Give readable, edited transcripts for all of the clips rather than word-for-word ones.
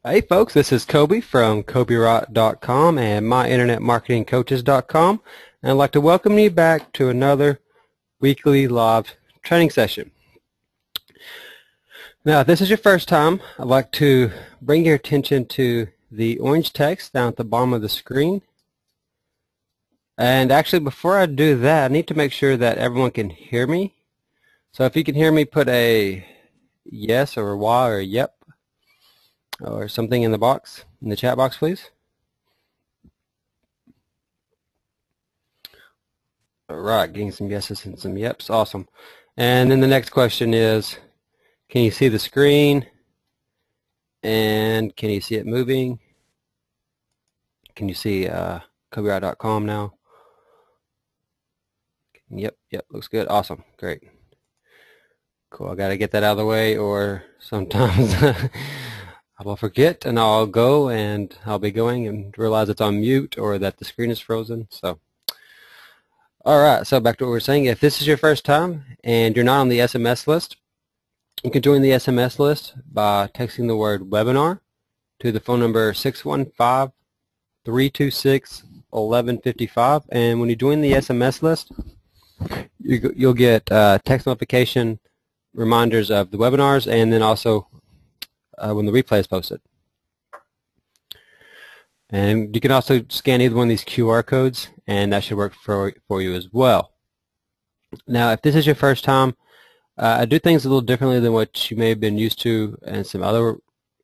Hey folks, this is Coby from CobyWright.com and MyInternetMarketingCoaches.com, and I'd like to welcome you back to another weekly live training session. Now, if this is your first time, I'd like to bring your attention to the orange text down at the bottom of the screen. And actually, before I do that, I need to make sure that everyone can hear me. So if you can hear me, put a yes or a Y or a yep or something in the chat box, please. All right, getting some yeses and some yeps. Awesome. And then the next question is, can you see the screen? And can you see it moving? Can you see CobyWright.com now? Yep, looks good. Awesome, great. Cool, I got to get that out of the way, or sometimes I will forget and I'll go and I'll be going and realize it's on mute or that the screen is frozen. So, all right, so back to what we were saying. If this is your first time and you're not on the SMS list, you can join the SMS list by texting the word webinar to the phone number 615-326-1155. And when you join the SMS list, you'll get text notification reminders of the webinars, and then also when the replay is posted. And you can also scan either one of these QR codes, and that should work for you as well. Now, if this is your first time, I do things a little differently than what you may have been used to in some other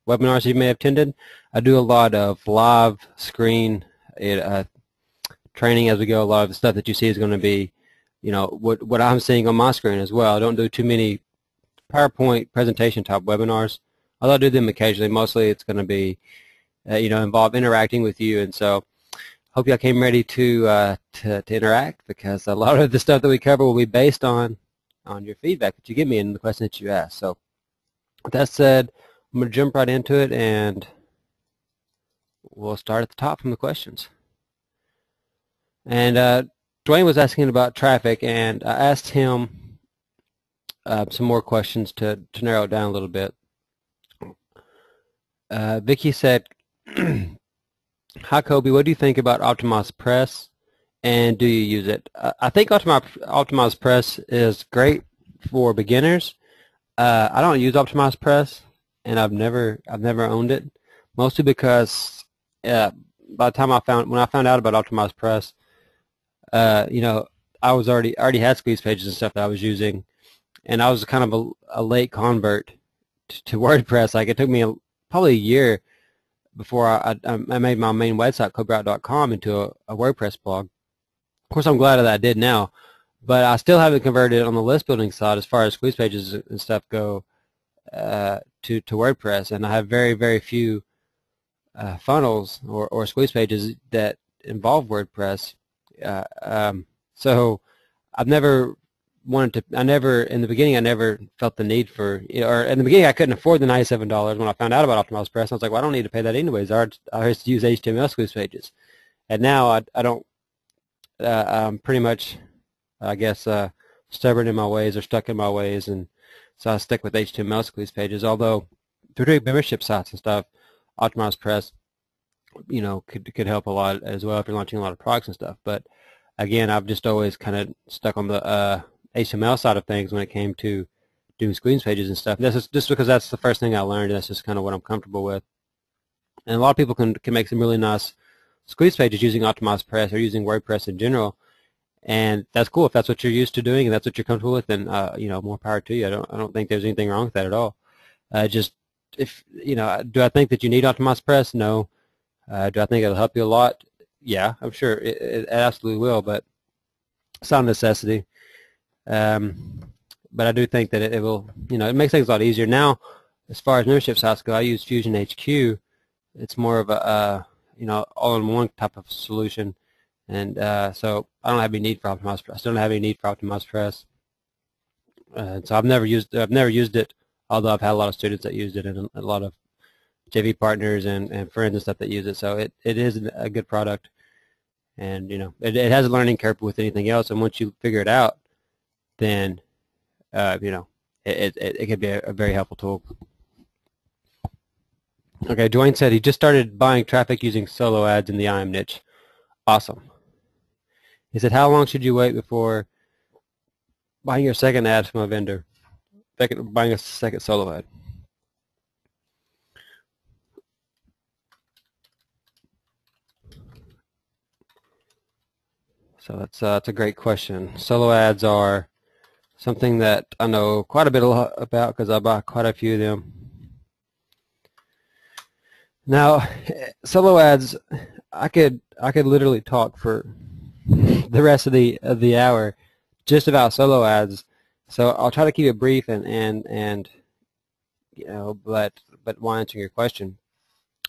webinars you may have attended. I do a lot of live screen training as we go. A lot of the stuff that you see is going to be, what I'm seeing on my screen as well. I don't do too many PowerPoint presentation type webinars, although I do them occasionally. Mostly it's going to be, involve interacting with you, and so hope y'all came ready to interact, because a lot of the stuff that we cover will be based on your feedback that you give me and the question that you ask. So with that said, I'm going to jump right into it, and we'll start at the top from the questions. And Dwayne was asking about traffic, and I asked him some more questions to narrow it down a little bit. Vicky said, hi Coby, what do you think about Optimized Press, and do you use it? I think Optimized Press is great for beginners. I don't use Optimized Press, and I've never owned it, mostly because by the time when I found out about Optimized Press, I was already had squeeze pages and stuff that I was using, and I was kind of a late convert to WordPress. Like, it took me probably a year before I made my main website, CobyWright.com, into a WordPress blog. Of course, I'm glad that I did now, but I still haven't converted on the list building side as far as squeeze pages and stuff go to WordPress, and I have very, very few funnels or squeeze pages that involve WordPress. So I've never in the beginning I never felt the need for, or in the beginning I couldn't afford the $97 when I found out about Optimized Press. I was like, well, I don't need to pay that anyways. I used to use HTML squeeze pages, and now I don't. I'm pretty much, I guess, stubborn in my ways or stuck in my ways, and so I stick with HTML squeeze pages. Although through doing membership sites and stuff, Optimized Press, could help a lot as well if you're launching a lot of products and stuff. But again, I've just always kind of stuck on the HTML side of things when it came to doing squeeze pages and stuff. This is just because that's the first thing I learned, and that's just kind of what I'm comfortable with. And a lot of people can make some really nice squeeze pages using Optimized Press or using WordPress in general, and that's cool. If that's what you're used to doing and that's what you're comfortable with, then more power to you. I don't think there's anything wrong with that at all. Just if do I think that you need Optimized Press? No. Do I think it'll help you a lot? Yeah, I'm sure it absolutely will, but it's not a necessity. But I do think that it will, it makes things a lot easier. Now, as far as membership sites go, I use Fusion HQ. It's more of a, all-in-one type of solution, and so I don't have any need for Optimized Press. I don't have any need for Optimized Press. So I've never used it, although I've had a lot of students that used it, and a lot of JV partners and friends and stuff that use it. So it is a good product, and it has a learning curve with anything else. And once you figure it out, then it could be a very helpful tool. Okay, Dwayne said he just started buying traffic using solo ads in the IM niche. Awesome. He said, how long should you wait before buying your second ad from a vendor? Buying a second solo ad. So that's a great question. Solo ads are something that I know quite a bit about because I buy quite a few of them. Now, solo ads, I could literally talk for the rest of the hour just about solo ads. So I'll try to keep it brief and but while answering your question,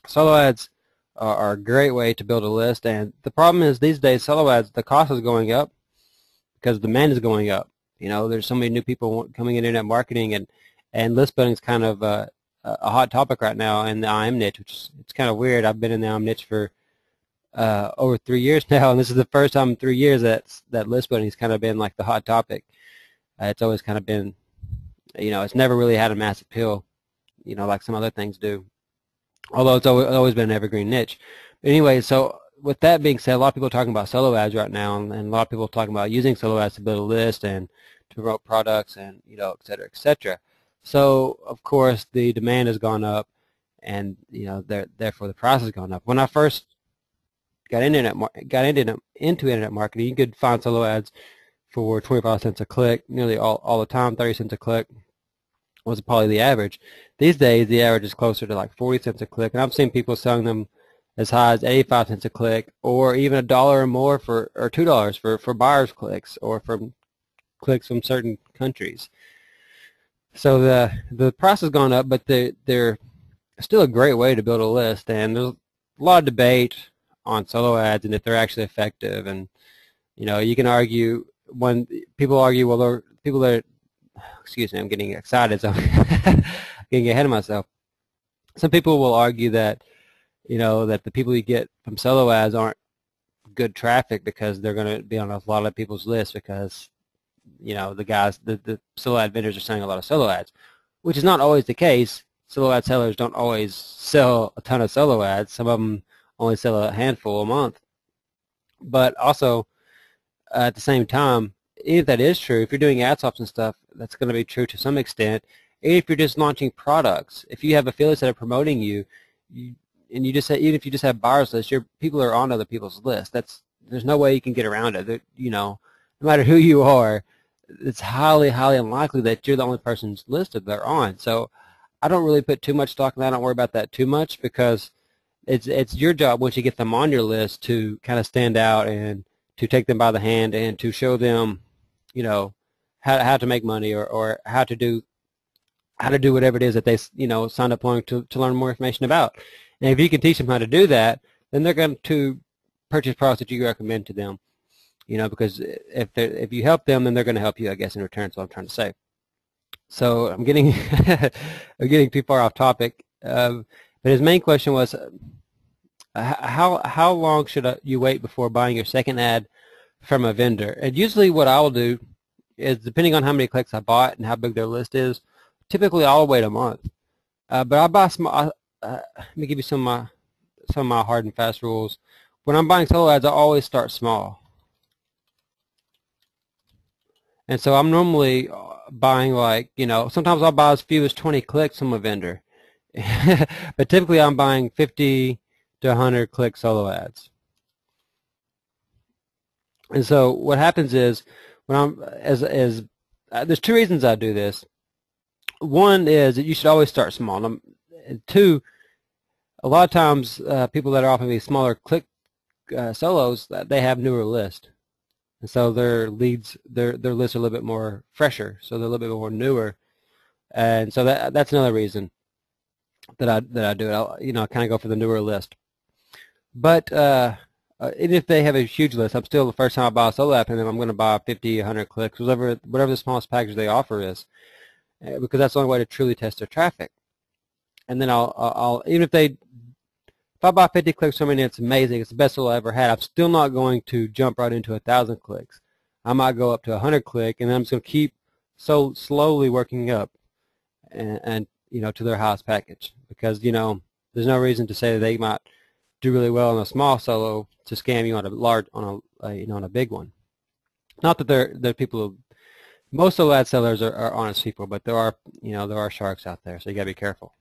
solo ads are a great way to build a list. And the problem is these days, solo ads, the cost is going up because demand is going up. There's so many new people coming in internet marketing, and list building is kind of a hot topic right now in the IM niche, which is it's kind of weird. I've been in the IM niche for over 3 years now, and this is the first time in 3 years that list building has kind of been like the hot topic. It's always kind of been, it's never really had a mass appeal, like some other things do. Although it's always been an evergreen niche. But anyway, so with that being said, a lot of people are talking about solo ads right now, and a lot of people are talking about using solo ads to build a list and to promote products and, et cetera, et cetera. So, of course, the demand has gone up, and, therefore the price has gone up. When I first got into internet marketing, you could find solo ads for 25 cents a click nearly all the time, 30 cents a click was probably the average. These days, the average is closer to like 40 cents a click, and I've seen people selling them as high as 85 cents a click, or even $1 or more or $2 for buyers' clicks, or from clicks from certain countries. So the price has gone up, but they're still a great way to build a list, and there's a lot of debate on solo ads and if they're actually effective. And you can argue when people argue, well, there are people that excuse me, I'm getting excited, so I'm getting ahead of myself. Some people will argue that, that the people you get from solo ads aren't good traffic because they're going to be on a lot of people's lists because, the solo ad vendors are selling a lot of solo ads, which is not always the case. Solo ad sellers don't always sell a ton of solo ads. Some of them only sell a handful a month. But also, at the same time, if that is true, if you're doing ad swaps and stuff, that's going to be true to some extent. And if you're just launching products, if you have affiliates that are promoting and you just say, even if you just have buyers lists, your people are on other people's lists. There's no way you can get around it. No matter who you are, it's highly, highly unlikely that you're the only person's listed they're on. So I don't really put too much stock in that. I don't worry about that too much because it's your job once you get them on your list to kind of stand out and to take them by the hand and to show them, how to make money or how to do whatever it is that they, signed up to learn more information about. And if you can teach them how to do that, then they're going to purchase products that you recommend to them, because if you help them, then they're going to help you, I guess, in return. That's what I'm trying to say. So I'm getting I'm getting too far off topic. But his main question was, how long should you wait before buying your second ad from a vendor? And usually what I will do is, depending on how many clicks I bought and how big their list is, typically I'll wait a month. But I buy small. Let me give you some of my hard and fast rules. When I'm buying solo ads, I always start small. And so I'm normally buying sometimes I'll buy as few as 20 clicks from a vendor. But typically I'm buying 50 to 100 click solo ads. And so what happens is, when there's two reasons I do this. One is that you should always start small. And two, a lot of times people that are offering these smaller click solos, they have newer lists. And so their lists are a little bit more fresher, so they're a little bit more newer. And so that's another reason that I do it. I'll kind of go for the newer list. But even if they have a huge list, I'm still, the first time I buy a solo app, and then I'm going to buy 50, 100 clicks, whatever the smallest package they offer is, because that's the only way to truly test their traffic. And then I'll even if I buy 50 clicks from it and it's amazing, it's the best solo I ever had, I'm still not going to jump right into 1,000 clicks. I might go up to 100 click, and then I'm just going to keep slowly working up, and to their highest package, because There's no reason to say that they might do really well on a small solo to scam you on a large, on a big one. Not that they're people. Most solo ad sellers are honest people, but there are sharks out there, so you gotta be careful.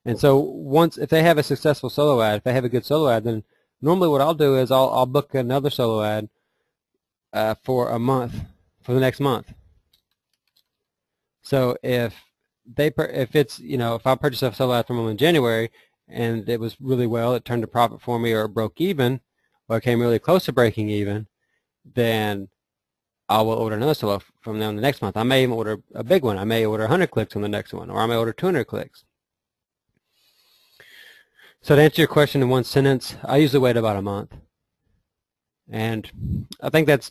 And so if they have a successful solo ad, if they have a good solo ad, then normally what I'll do is I'll book another solo ad for a month, for the next month. So if I purchase a solo ad from them in January and it was really well, it turned a profit for me, or it broke even, or it came really close to breaking even, then I will order another solo from them the next month. I may even order a big one. I may order 100 clicks on the next one, or I may order 200 clicks. So to answer your question in one sentence, I usually wait about a month, and I think that's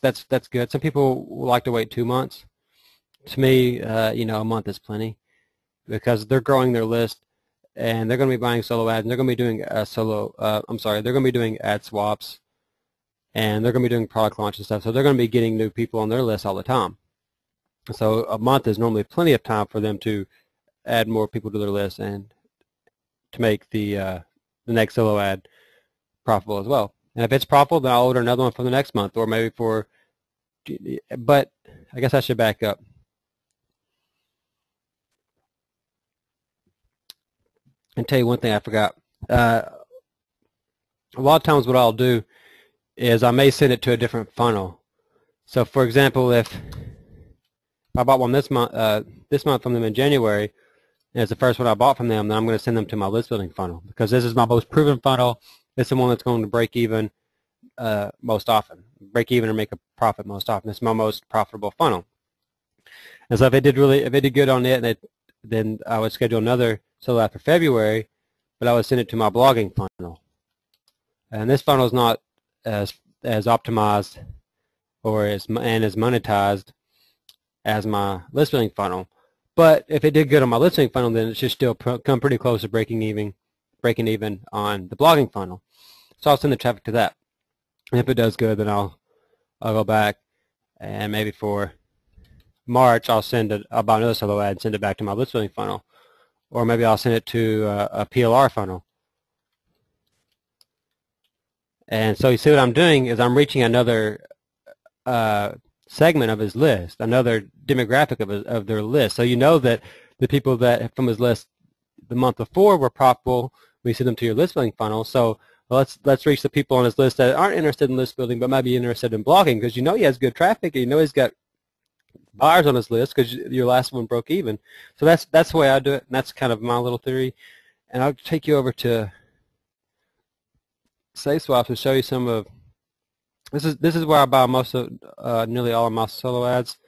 good. Some people like to wait 2 months. To me, a month is plenty, because they're growing their list, and they're going to be buying solo ads, and they're going to be doing they're going to be doing ad swaps, and they're going to be doing product launch and stuff. So they're going to be getting new people on their list all the time. So a month is normally plenty of time for them to add more people to their list and to make the next solo ad profitable as well. And if it's profitable, then I'll order another one for the next month, or maybe but I guess I should back up. And tell you one thing I forgot. A lot of times what I'll do is I may send it to a different funnel. So for example, if I bought one this month from them in January, and it's the first one I bought from them, then I'm going to send them to my list building funnel, because this is my most proven funnel. It's the one that's going to break even most often, break even or make a profit most often. It's my most profitable funnel. And so if it did good on it, then I would schedule another solo ad for February, but I would send it to my blogging funnel. And this funnel is not as optimized or as monetized as my list building funnel. But if it did good on my list building funnel, then it should still come pretty close to breaking even on the blogging funnel. So I'll send the traffic to that. And if it does good, then I'll go back, and maybe for March I'll buy another solo ad and send it back to my list building funnel, or maybe I'll send it to a PLR funnel. And so you see what I'm doing is I'm reaching another segment of his list, another demographic of their list. So you know that the people that from his list the month before were profitable, we send them to your list building funnel. So let's reach the people on his list that aren't interested in list building but might be interested in blogging, because you know he has good traffic, and you know he's got buyers on his list because your last one broke even. So that's the way I do it, and that's kind of my little theory. And I'll take you over to Safe Swaps and show you some of this is where I buy most of nearly all of my solo ads.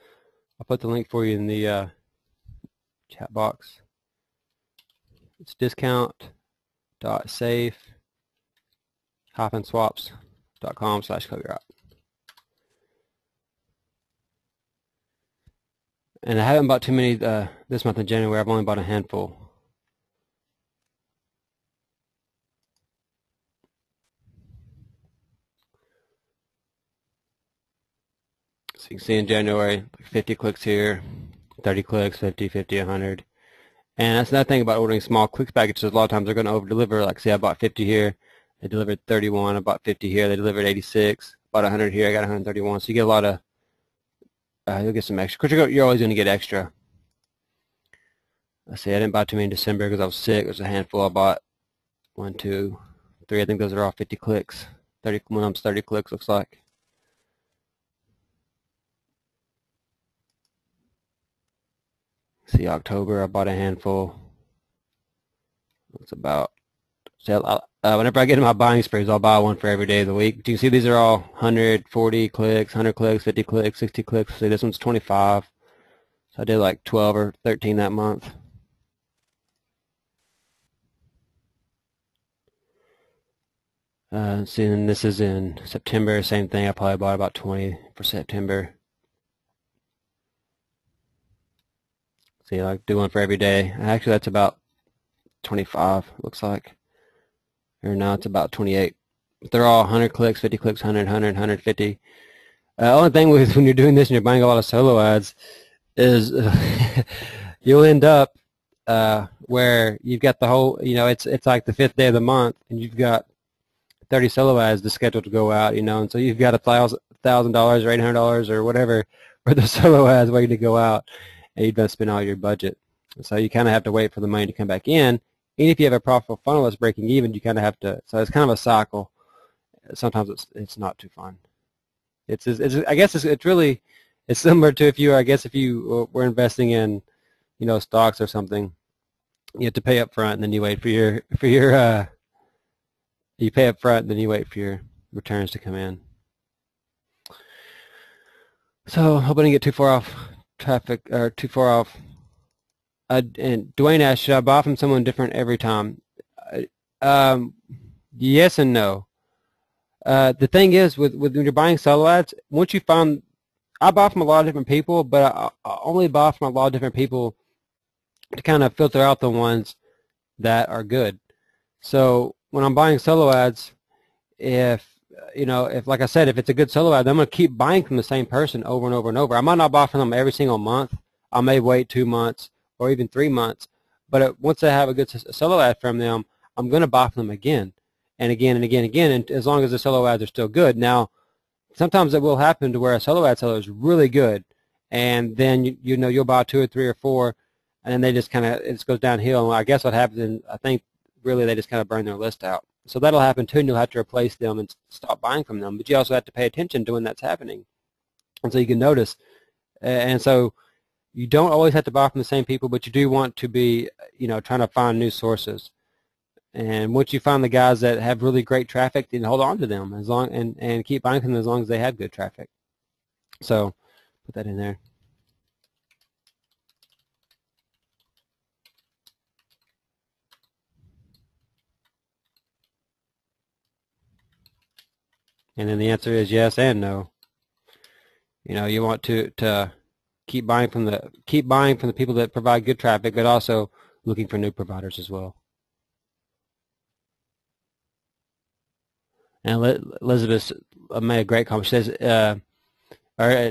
I'll put the link for you in the chat box. It's discount.safe-swaps.com/Coby Wright. And I haven't bought too many this month in January. I've only bought a handful. So you can see in January, 50 clicks here, 30 clicks, 50, 50, 100. And that's another thing about ordering small clicks packages. A lot of times they're going to over-deliver. Like, say I bought 50 here, they delivered 31. I bought 50 here, they delivered 86. Bought 100 here, I got 131. So you get a lot of, you'll get some extra. Of course, you're always going to get extra. Let's see, I didn't buy too many in December because I was sick. There's a handful I bought. 1, 2, 3. I think those are all 50 clicks. 30, one of them's 30 clicks, looks like. See, October, I bought a handful. It's about, whenever I get in my buying sprees, I'll buy one for every day of the week. You can see these are all 140 clicks, 100 clicks, 50 clicks, 60 clicks. See, this one's 25. So I did like 12 or 13 that month. See, and this is in September, same thing. I probably bought about 20 for September. See, I do one for every day. Actually, that's about 25, looks like. Or no, it's about 28. But they're all 100 clicks, 50 clicks, 100, 100, 150. Only thing with when you're doing this and you're buying a lot of solo ads is you'll end up where you've got the whole, it's like the 5th day of the month, and you've got 30 solo ads to schedule to go out, and so you've got $1,000 or $800 or whatever for the solo ads waiting to go out, and you've done spend all your budget. So you kind of have to wait for the money to come back in. And if you have a profitable funnel that's breaking even, you kind of have to. So it's kind of a cycle. Sometimes it's not too fun. I guess it's similar to if you were investing in stocks or something. You have to pay up front, and then you wait for your you pay up front, and then you wait for your returns to come in. So hope I didn't get too far off traffic or too far off. And Dwayne asked, should I buy from someone different every time? Yes and no. The thing is, when you're buying solo ads, once you find, I buy from a lot of different people, but I only buy from a lot of different people to kind of filter out the ones that are good. So when I'm buying solo ads, if like I said, if it's a good solo ad, I'm going to keep buying from the same person over and over and over. I might not buy from them every single month. I may wait 2 months or even 3 months, but once I have a good solo ad from them, I'm going to buy from them again and again and again and again, and as long as the solo ads are still good. Now, sometimes it will happen to where a solo ad seller is really good, and then you'll buy 2 or 3 or 4, and then they just it just goes downhill. And I guess what happens, and I think really they just kind of burn their list out. So that'll happen too, and you'll have to replace them and stop buying from them. But you also have to pay attention to when that's happening, and so you can notice. And so you don't always have to buy from the same people, but you do want to be, trying to find new sources. And once you find the guys that have really great traffic, then hold on to them and keep buying from them as long as they have good traffic. So put that in there. And then the answer is yes and no. You want to keep buying from the people that provide good traffic, but also looking for new providers as well. And Elizabeth made a great comment. She says,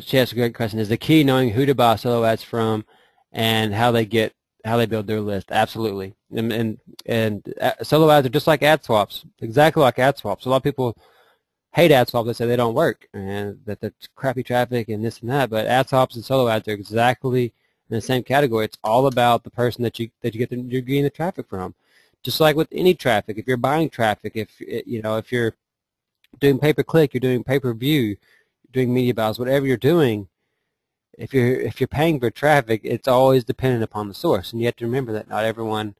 she has a great question. Is the key knowing who to buy solo ads from and how they build their list? Absolutely. And solo ads are just like ad swaps, exactly like ad swaps. A lot of people hate ad swaps. They say they don't work and that that's crappy traffic and this and that. But ad swaps and solo ads are exactly in the same category. It's all about the person that you're getting the traffic from. Just like with any traffic, if you're buying traffic, if you're doing pay-per-click, you're doing pay-per-view, doing media buys, whatever you're doing, if you're paying for traffic, it's always dependent upon the source, and you have to remember that not everyone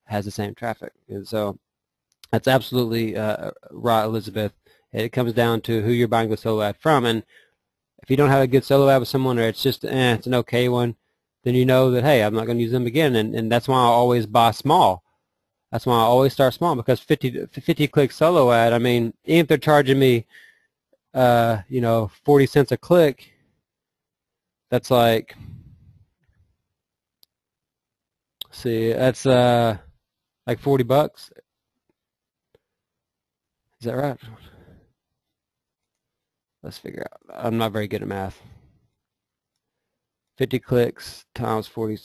has the same traffic. And so that's absolutely right, Elizabeth. It comes down to who you're buying the solo ad from, and if you don't have a good solo ad with someone, or it's just it's an okay one, then you know that, hey, I'm not going to use them again, and that's why I always buy small. That's why I always start small, because 50 click solo ad, I mean, even if they're charging me 40 cents a click, that's like, see, that's like $40. Is that right? Let's figure out. I'm not very good at math. 50 clicks times 40,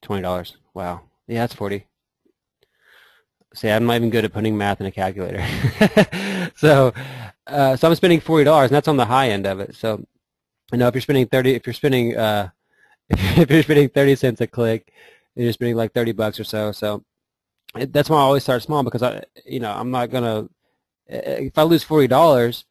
$20. Wow. Yeah, that's 40. See, I'm not even good at putting math in a calculator. So I'm spending $40, and that's on the high end of it. So, if you're spending 30 cents a click, you're spending like $30 or so. So that's why I always start small, because I'm not gonna. If I lose $40,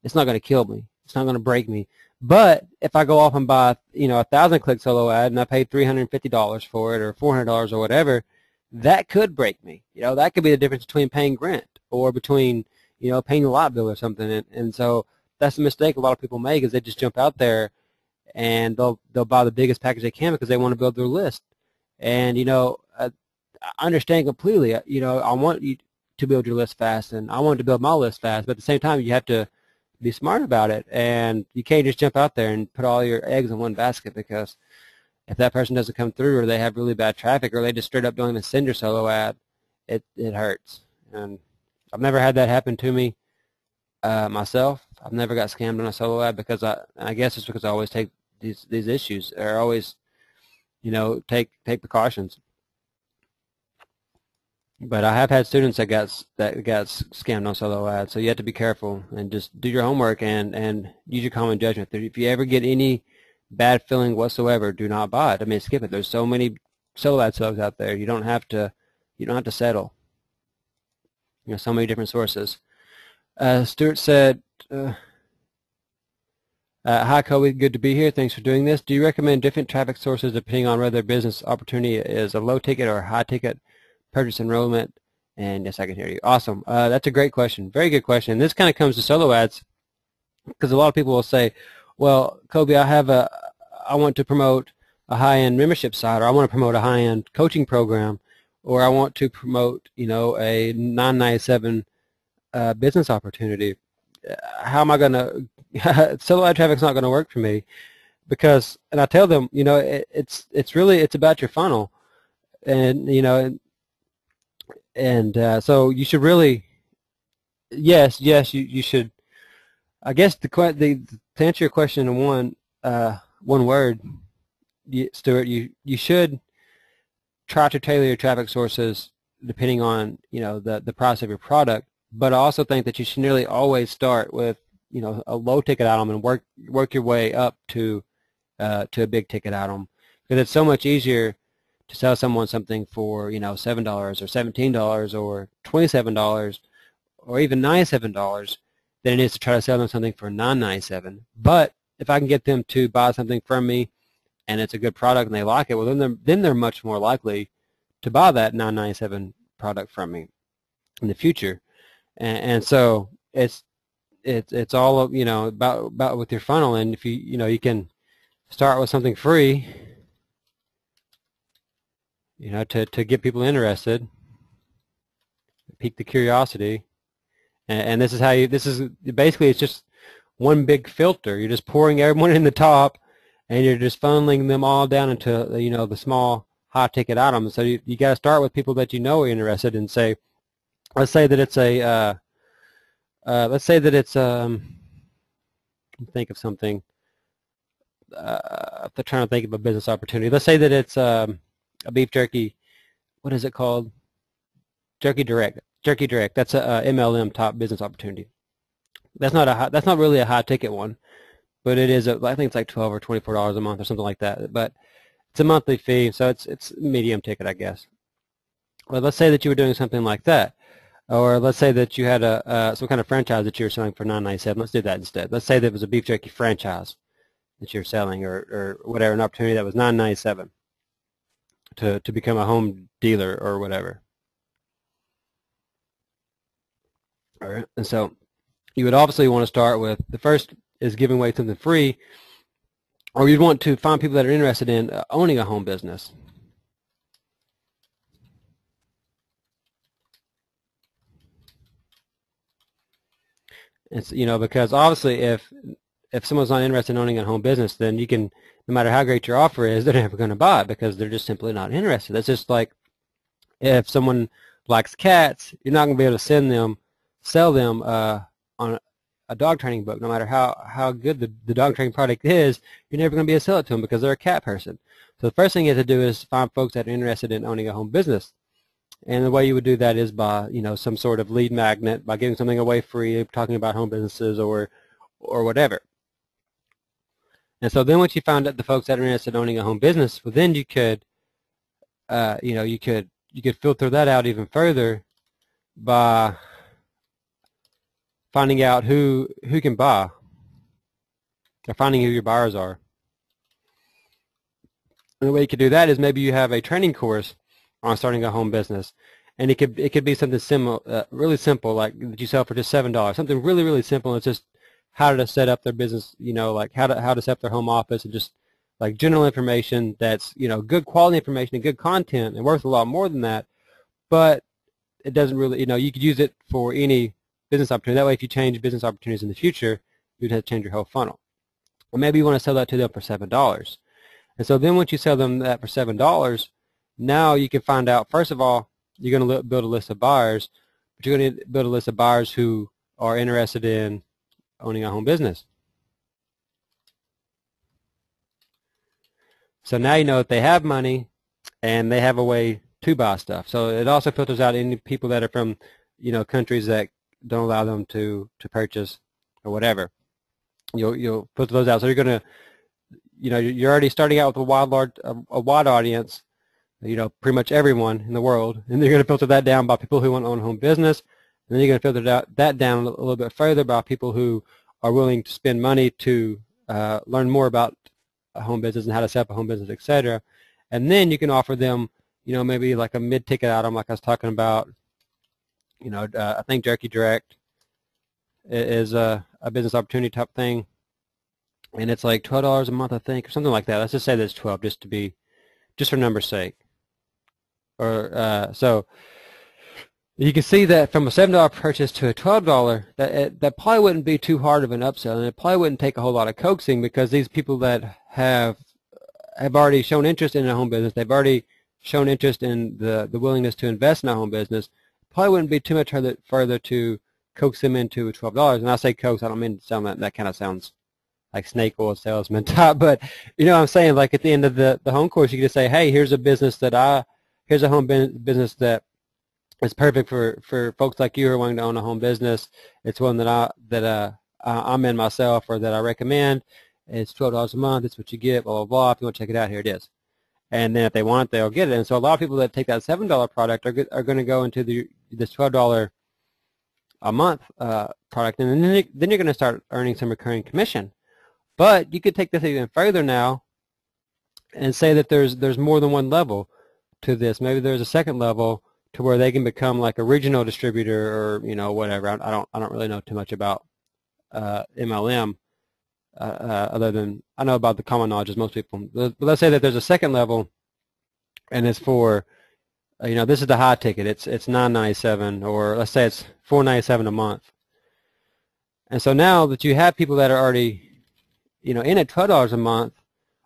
it's not gonna kill me. It's not gonna break me. But if I go off and buy, 1,000 click solo ad and I pay $350 for it, or $400 or whatever, that could break me. That could be the difference between paying rent or between, paying a light bill or something. And so that's the mistake a lot of people make, is they just jump out there and they'll buy the biggest package they can because they want to build their list. And I understand completely. I want you to build your list fast, and I want to build my list fast. But at the same time, you have to be smart about it, and you can't just jump out there and put all your eggs in one basket, because if that person doesn't come through, or they have really bad traffic, or they just straight up don't even send your solo ad, it hurts. And I've never had that happen to me myself. I've never got scammed on a solo ad, because I guess it's because I always take these issues, or always take precautions. But I have had students that got scammed on solo ads, so you have to be careful and just do your homework and use your common judgment. If you ever get any bad feeling whatsoever, do not buy it. I mean, skip it. There's so many solo ad subs out there. You don't have to settle. So many different sources. Stuart said, hi, Coby. Good to be here. Thanks for doing this. Do you recommend different traffic sources depending on whether business opportunity is a low ticket or a high ticket purchase enrollment? And yes, I can hear you. Awesome. That's a great question. Very good question. This kind of comes to solo ads because a lot of people will say, well, Coby, I want to promote a high-end membership site, or I want to promote a high-end coaching program, or I want to promote, a $9.97 business opportunity. How am I going to? Solo ad traffic's not going to work for me because, and I tell them, it's about your funnel, and so you should really, yes, you should. I guess to answer your question in one word, Stuart, you should try to tailor your traffic sources depending on the price of your product. But I also think that you should nearly always start with a low ticket item and work your way up to a big ticket item, because it's so much easier to sell someone something for $7 or $17 or $27 or even $97 than it is to try to sell them something for $9.97. But if I can get them to buy something from me and it's a good product and they like it, well then they're much more likely to buy that $9.97 product from me in the future. And so it's all about with your funnel. And if you can start with something free, to get people interested, pique the curiosity, and this is basically, it's just one big filter. You're just pouring everyone in the top, and you're just funneling them all down into the small high ticket items. So you got to start with people that are interested, and say, let's say that it's think of something. I'm trying to think of a business opportunity. Let's say that it's a beef jerky. What is it called? Jerky Direct. Jerky Direct. That's a MLM top business opportunity. That's not really a high ticket one, but it is. I think it's like $12 or $24 a month or something like that. But it's a monthly fee, so it's medium ticket, I guess. Well, let's say that you were doing something like that, or let's say that you had some kind of franchise that you were selling for $9.97. Let's do that instead. Let's say that it was a beef jerky franchise that you're selling, or whatever, an opportunity that was $9.97 to become a home dealer or whatever. All right, and so you would obviously want to start with, the first is giving away something free, or you'd want to find people that are interested in owning a home business. It's because obviously if someone's not interested in owning a home business, then you can, no matter how great your offer is, they're never going to buy it because they're just simply not interested. That's just like if someone likes cats, you're not going to be able to sell them on a dog training book. No matter how good the dog training product is, you're never going to be able to sell it to them because they're a cat person. So the first thing you have to do is find folks that are interested in owning a home business. And the way you would do that is by, some sort of lead magnet, by giving something away free, talking about home businesses or whatever. And so then once you found out the folks that are interested in owning a home business, well, then you could, you could filter that out even further by finding out who can buy, or finding who your buyers are. And the way you could do that is maybe you have a training course on starting a home business, and it could be something similar, really simple, like that you sell for just $7. Something really, really simple. It's just how to set up their business, like how to set up their home office, and just like general information that's good quality information and good content and worth a lot more than that. But it doesn't really, you could use it for any business opportunity. That way, if you change business opportunities in the future, you'd have to change your whole funnel. Or maybe you want to sell that to them for $7. And so then once you sell them that for $7, now you can find out, first of all, you're going to build a list of buyers, but you're going to build a list of buyers who are interested in owning a home business. So now you know that they have money and they have a way to buy stuff. So it also filters out any people that are from, countries that don't allow them to purchase or whatever. You'll filter those out. So you're gonna, you're already starting out with a wide audience, pretty much everyone in the world, and you're going to filter that down by people who want to own a home business, and then you're going to filter that down a little bit further by people who are willing to spend money to learn more about a home business and how to set up a home business, etc. And then you can offer them, maybe like a mid-ticket item, like I was talking about. I think Jerky Direct is a business opportunity type thing, and it's like $12 a month, I think, or something like that. Let's just say that's 12, just for number's sake. Or so you can see that from a $7 purchase to a $12, that probably wouldn't be too hard of an upsell, and it probably wouldn't take a whole lot of coaxing, because these people that have already shown interest in a home business, they've already shown interest in the willingness to invest in a home business. Probably wouldn't be too much further to coax them into $12. And I say coax, I don't mean to sound that kind of sounds like snake oil salesman type, but what I'm saying, like at the end of the home course, you can just say, hey, here's a home business that is perfect for folks like you who are wanting to own a home business. It's one that I'm in myself, or that I recommend. It's $12 a month. It's what you get. Blah blah blah. If you want to check it out, here it is. And then if they want it, they'll get it. And so a lot of people that take that $7 product are going to go into this $12 a month product, and then you're going to start earning some recurring commission. But you could take this even further now and say that there's more than one level to this. Maybe there's a second level to where they can become like a regional distributor, or whatever. I don't really know too much about MLM, other than I know about the common knowledge as most people. But let's say that there's a second level, and it's for this is the high ticket. It's $9.97, or let's say it's $4.97 a month. And so now that you have people that are already in at $12 a month,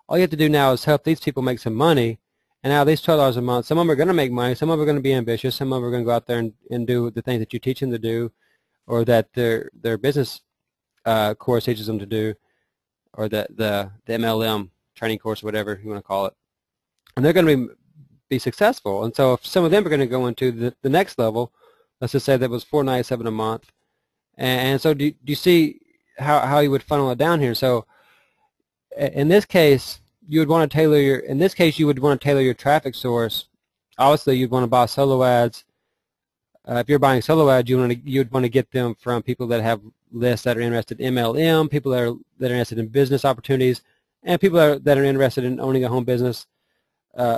all you have to do now is help these people make some money. And now these $12 a month, some of them are going to make money, some of them are going to be ambitious, some of them are going to go out there and do the things that you teach them to do, or that their business course teaches them to do, or the MLM training course, whatever you want to call it. And they're going to be successful. And so if some of them are going to go into the next level, let's just say that was $4.97 a month. And so do you see how you would funnel it down here? So in this case, you would want to tailor your traffic source. Obviously, you'd want to buy solo ads. If you're buying solo ads, you'd want to get them from people that have lists that are interested in MLM, people that are interested in business opportunities, and people that are interested in owning a home business,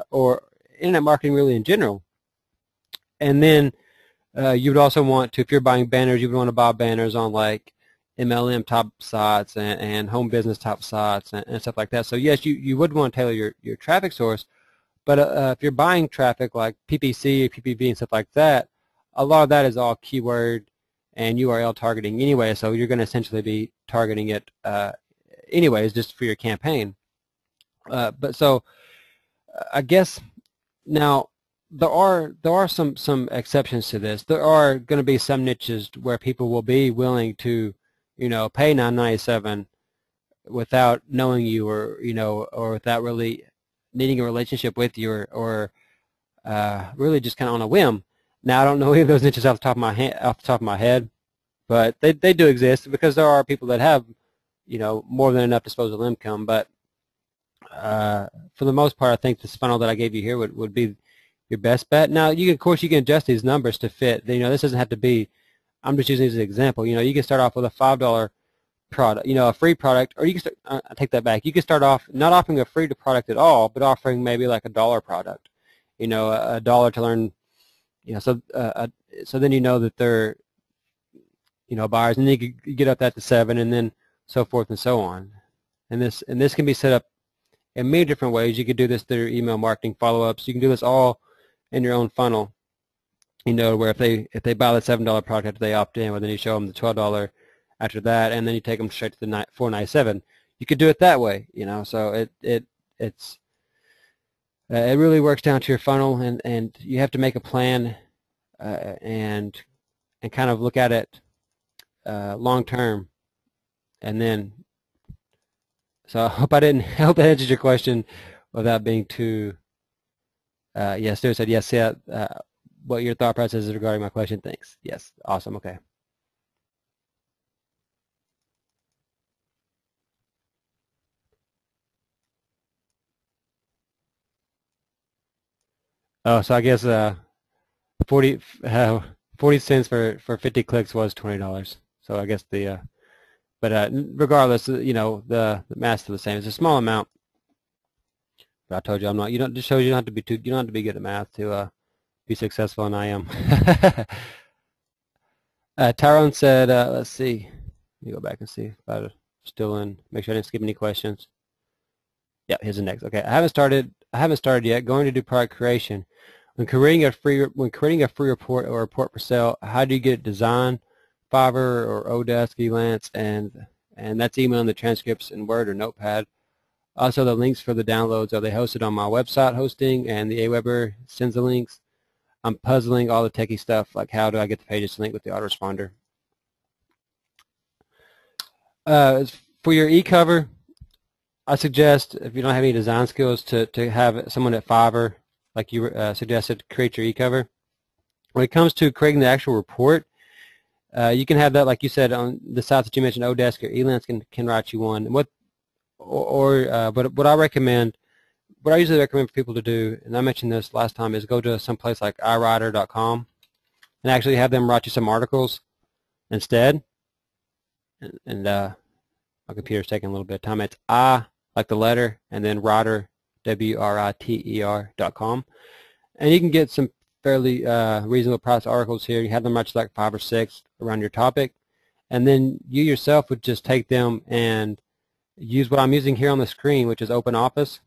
or internet marketing really in general. And then you would also want to, if you're buying banners, you would want to buy banners on like MLM type sites and home business type sites and stuff like that. So yes, you would want to tailor your traffic source, but if you're buying traffic like PPC, PPV, and stuff like that, a lot of that is all keyword and URL targeting anyway. So you're going to essentially be targeting it anyways, just for your campaign. But so I guess now there are some exceptions to this. There are going to be some niches where people will be willing to pay $9.97 without knowing you, or without really needing a relationship with you, or really just kind of on a whim. Now I don't know any of those niches off the top of my head, but they do exist, because there are people that have more than enough disposable income. But for the most part, I think this funnel that I gave you here would be your best bet. Now of course you can adjust these numbers to fit. This doesn't have to be. I'm just using this as an example. You can start off with a $5 product, a free product, or you can start, I take that back. You can start off not offering a free product at all, but offering maybe like $1 product, a dollar to learn, so then that they're, buyers, and then you can get up that to 7, and then so forth and so on. And this can be set up in many different ways. You could do this through email marketing follow-ups. You can do this all in your own funnel. Where if they buy the $7 product after they opt in, well, then you show them the $12 after that, and then you take them straight to the $4.97. You could do it that way, So it really works down to your funnel, and you have to make a plan and kind of look at it long term, and then. So I hope that answers your question. without being too. Yes, Stuart said yes. Yeah. What your thought process is regarding my question? Thanks. Yes. Awesome. Okay. Oh, so I guess 40 40 cents for 50 clicks was $20. So I guess but regardless, the math's still the same. It's a small amount. But I told you I'm not. You don't just shows you don't have to be too. You don't have to be good at math to be successful, and I am. Tyrone said, let's see. Let me go back and see if I'm still in. Make sure I didn't skip any questions. Yeah, here's the next. Okay, I haven't started yet. Going to do product creation. When creating a free report or report for sale, how do you get it designed? Fiverr or Odesk, Elance, and that's emailing the transcripts in Word or Notepad. Also, the links for the downloads, are they hosted on my website hosting and the Aweber sends the links? I'm puzzling all the techie stuff, like how do I get the pages to link with the autoresponder? For your e-cover, I suggest, if you don't have any design skills, to have someone at Fiverr, like you suggested, create your e-cover. When it comes to creating the actual report, you can have that, like you said, on the sites that you mentioned, Odesk or Elance can write you one. But what I recommend, what I usually recommend for people to do, and I mentioned this last time, is go to some place like iWriter.com and actually have them write you some articles instead. And my computer's taking a little bit of time. It's I, like the letter, and then Writer, WRITER.com. And you can get some fairly reasonable price articles here. You have them write like 5 or 6 around your topic. And then you yourself would just take them and use what I'm using here on the screen, which is OpenOffice.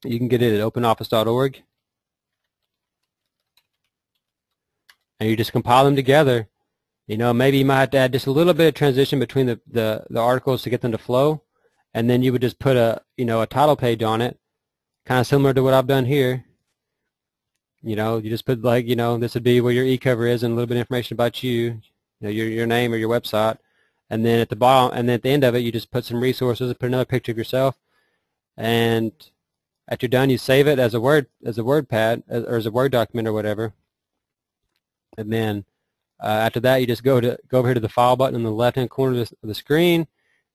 You can get it at openoffice.org. And you just compile them together. Maybe you might have to add just a little bit of transition between the articles to get them to flow. And then you would just put a title page on it, kind of similar to what I've done here. You just put this would be where your e-cover is and a little bit of information about you, your name or your website. And then at the bottom, and then at the end of it, you just put some resources, put another picture of yourself, and after you're done, you save it as a WordPad or as a Word document or whatever. And then after that, you just go over here to the File button in the left-hand corner of the screen,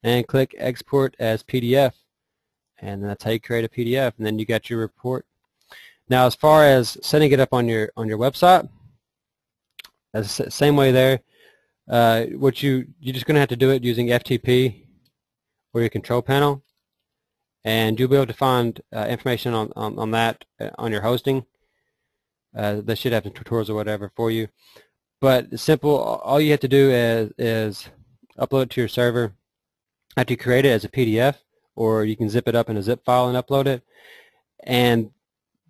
and click Export as PDF, and that's how you create a PDF. And then you got your report. Now, as far as setting it up on your website, that's the same way there. You're just going to have to do it using FTP or your control panel, and you'll be able to find information on that on your hosting. They should have some tutorials or whatever for you. But it's simple. All you have to do is upload it to your server after you create it as a PDF, or you can zip it up in a zip file and upload it. And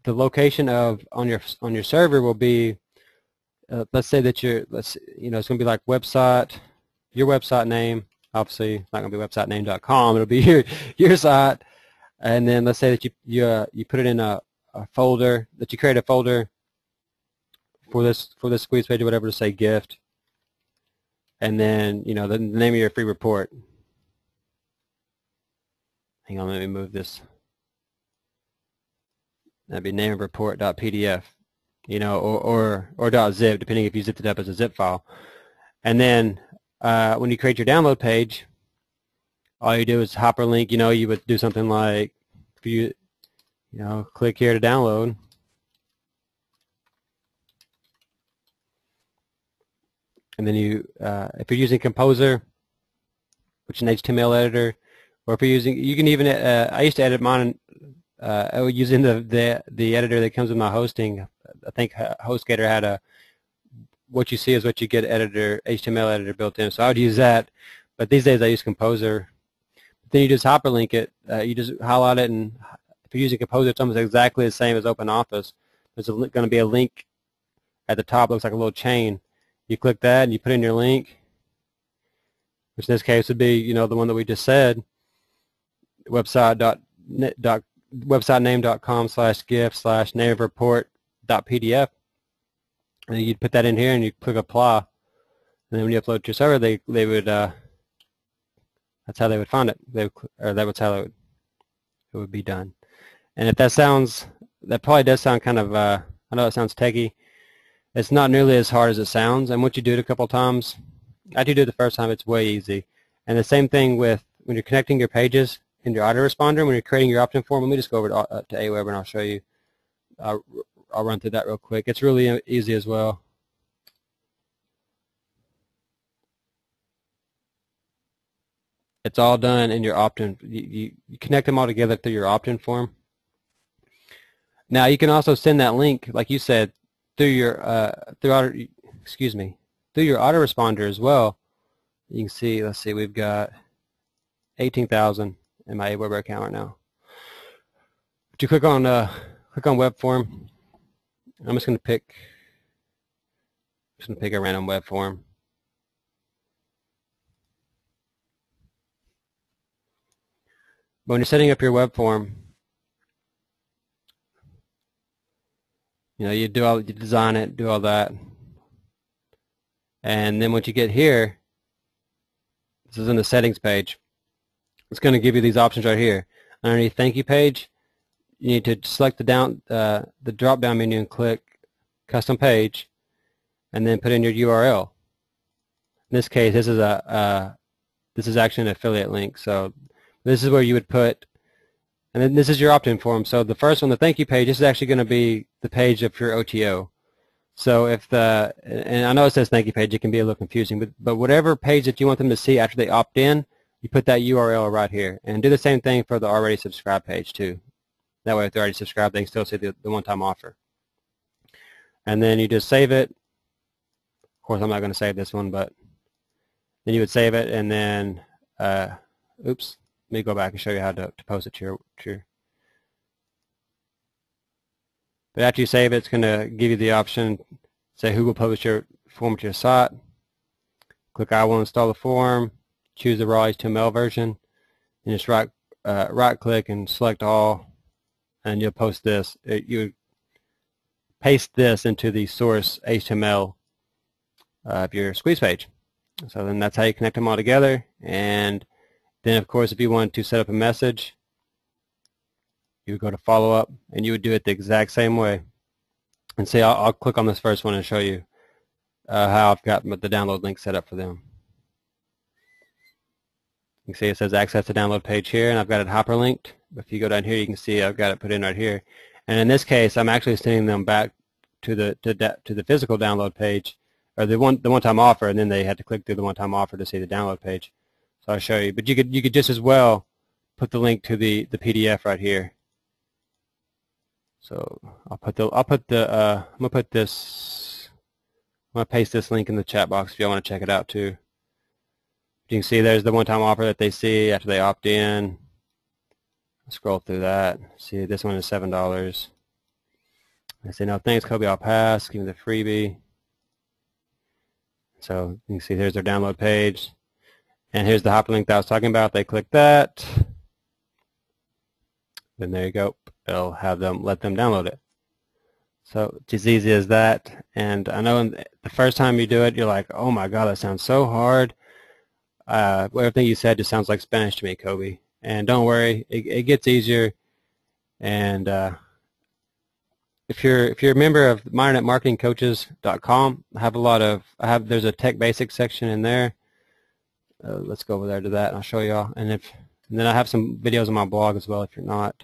the location on your server will be, let's say that it's going to be like website, your website name. Obviously, it's not going to be websitename.com. It'll be your site. And then let's say that you put it in a folder, that you create a folder for this squeeze page or whatever to say gift, and then the name of your free report. Hang on, let me move this. That'd be name of report.pdf, or .zip, depending if you zipped it up as a zip file. And then when you create your download page, all you do is hyperlink. You would do something like, if you click here to download. And then if you're using Composer, which is an HTML editor, or if you're using, you can even, I used to edit mine using the editor that comes with my hosting. I think HostGator had what you see is what you get HTML editor built in. So I would use that, but these days I use Composer. Then you just hyperlink it. You just highlight it, and if you're using Composer, it's almost exactly the same as OpenOffice. There's going to be a link at the top. Looks like a little chain. You click that and you put in your link, which in this case would be the one that we just said, websitename.com/gift/nameofreport.pdf, and you'd put that in here and you click apply, and then when you upload it to your server, they would that's how they would find it. That was how it would be done. And if that probably does sound kind of, I know it sounds techy. It's not nearly as hard as it sounds, and once you do it a couple times, after you do it the first time, it's way easy. And the same thing with when you're connecting your pages in your autoresponder, when you're creating your opt-in form. Let me just go over to Aweber and I'll show you. I'll run through that real quick. It's really easy as well. It's all done in your opt-in. You connect them all together through your opt-in form. Now you can also send that link, like you said, through your through your autoresponder as well. You can see, let's see, we've got 18,000 in my Aweber account right now. But you click on web form. I'm just going to pick a random web form. But when you're setting up your web form, you design it, do all that, and then once you get here, this is in the settings page. It's going to give you these options right here. Underneath thank you page, you need to select the drop down menu and click custom page, and then put in your URL. In this case, this is actually an affiliate link, so this is where you would put, and then this is your opt-in form. So the first one, the thank you page, this is actually going to be the page of your OTO. So and I know it says thank you page, it can be a little confusing, but whatever page that you want them to see after they opt in, you put that URL right here. And do the same thing for the already subscribed page too. That way if they're already subscribed, they can still see the one-time offer. And then you just save it. Of course, I'm not going to save this one, but then you would save it, and then, oops, let me go back and show you how to post it to your. But after you save it, it's going to give you the option, say who will publish your form to your site. Click I will install the form, choose the raw HTML version, and just right click and select all, and you'll post this. You paste this into the source HTML of your squeeze page. So then that's how you connect them all together. And then of course if you want to set up a message, you would go to follow up, and you would do it the exact same way. And see, I'll click on this first one and show you how I've got the download link set up for them. You can see it says access the download page here, and I've got it hyperlinked. If you go down here, you can see I've got it put in right here. And in this case, I'm actually sending them back to the physical download page, or the one-time offer, and then they had to click through the one-time offer to see the download page. So I'll show you. But you could just as well put the link to the PDF right here. So I'm gonna paste this link in the chat box if y'all want to check it out too. You can see there's the one-time offer that they see after they opt in. Scroll through that. See, this one is $7. I say, no, thanks, Coby, I'll pass. Give me the freebie. So you can see there's their download page. And here's the hyperlink that I was talking about. They click that. Then there you go. It'll have them, let them download it. So it's as easy as that. And I know the first time you do it, you're like, oh my God, that sounds so hard. Everything you said just sounds like Spanish to me, Coby. And don't worry, it gets easier. And if you're a member of MinorNetMarketingCoaches.com, there's a Tech Basics section in there. Let's go over there to that, and I'll show y'all. And then I have some videos on my blog as well. If you're not,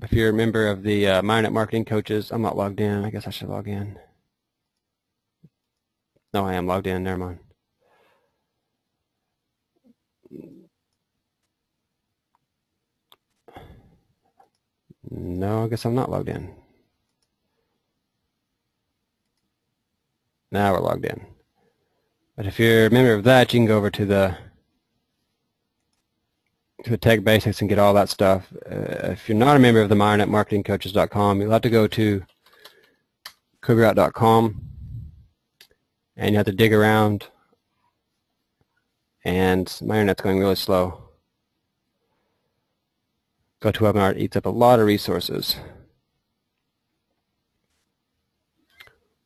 if you're a member of the MinorNet Marketing Coaches, I'm not logged in. I guess I should log in. No, I am logged in. Never mind. No, I guess I'm not logged in. Now we're logged in. But if you're a member of that, you can go over to the Tech Basics and get all that stuff. If you're not a member of the MinorNetMarketingCoaches.com, you'll have to go to CobyWright.com, and you have to dig around, and my internet's going really slow. Go to webinar, it eats up a lot of resources.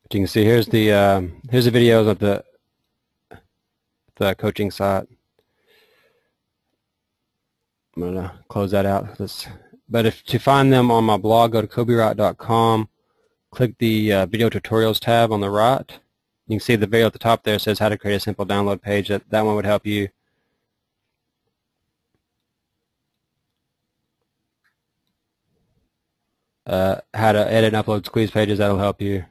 But you can see here's the videos of the coaching site. I'm going to close that out. But if to find them on my blog, go to cobywright.com, click the video tutorials tab on the right. You can see the video at the top there says how to create a simple download page. That one would help you. How to edit and upload squeeze pages, that'll help you.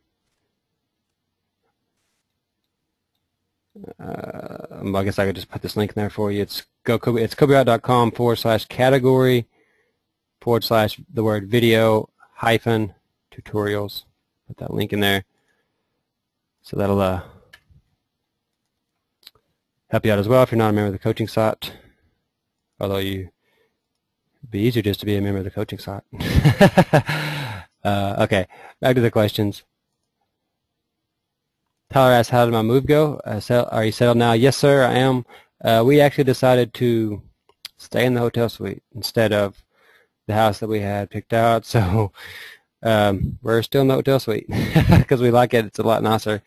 I guess I could just put this link in there for you. It's cobywright.com/category/the word video-tutorials. Put that link in there. So that'll help you out as well if you're not a member of the coaching site. Although it'd be easier just to be a member of the coaching site. Okay, back to the questions. Tyler asks, how did my move go? Are you settled now? Yes, sir, I am. We actually decided to stay in the hotel suite instead of the house that we had picked out. So we're still in the hotel suite because we like it. It's a lot nicer.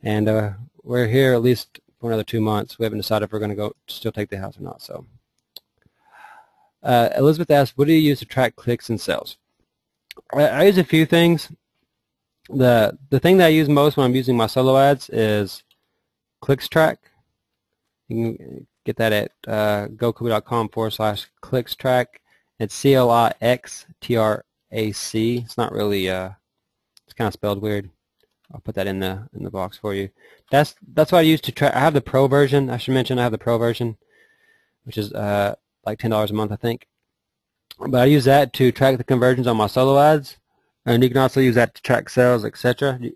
And we're here at least for another 2 months. We haven't decided if we're going to go still take the house or not. So Elizabeth asks, what do you use to track clicks and sales? I use a few things. The thing that I use most when I'm using my solo ads is ClicksTrack. You can get that at gocoby.com/ClicksTrack. It's CLIXTRAC. It's not really it's kind of spelled weird. I'll put that in the box for you. That's what I use to track. I have the pro version. I should mention I have the pro version, which is like $10 a month, I think. But I use that to track the conversions on my solo ads. And you can also use that to track sales, etc. You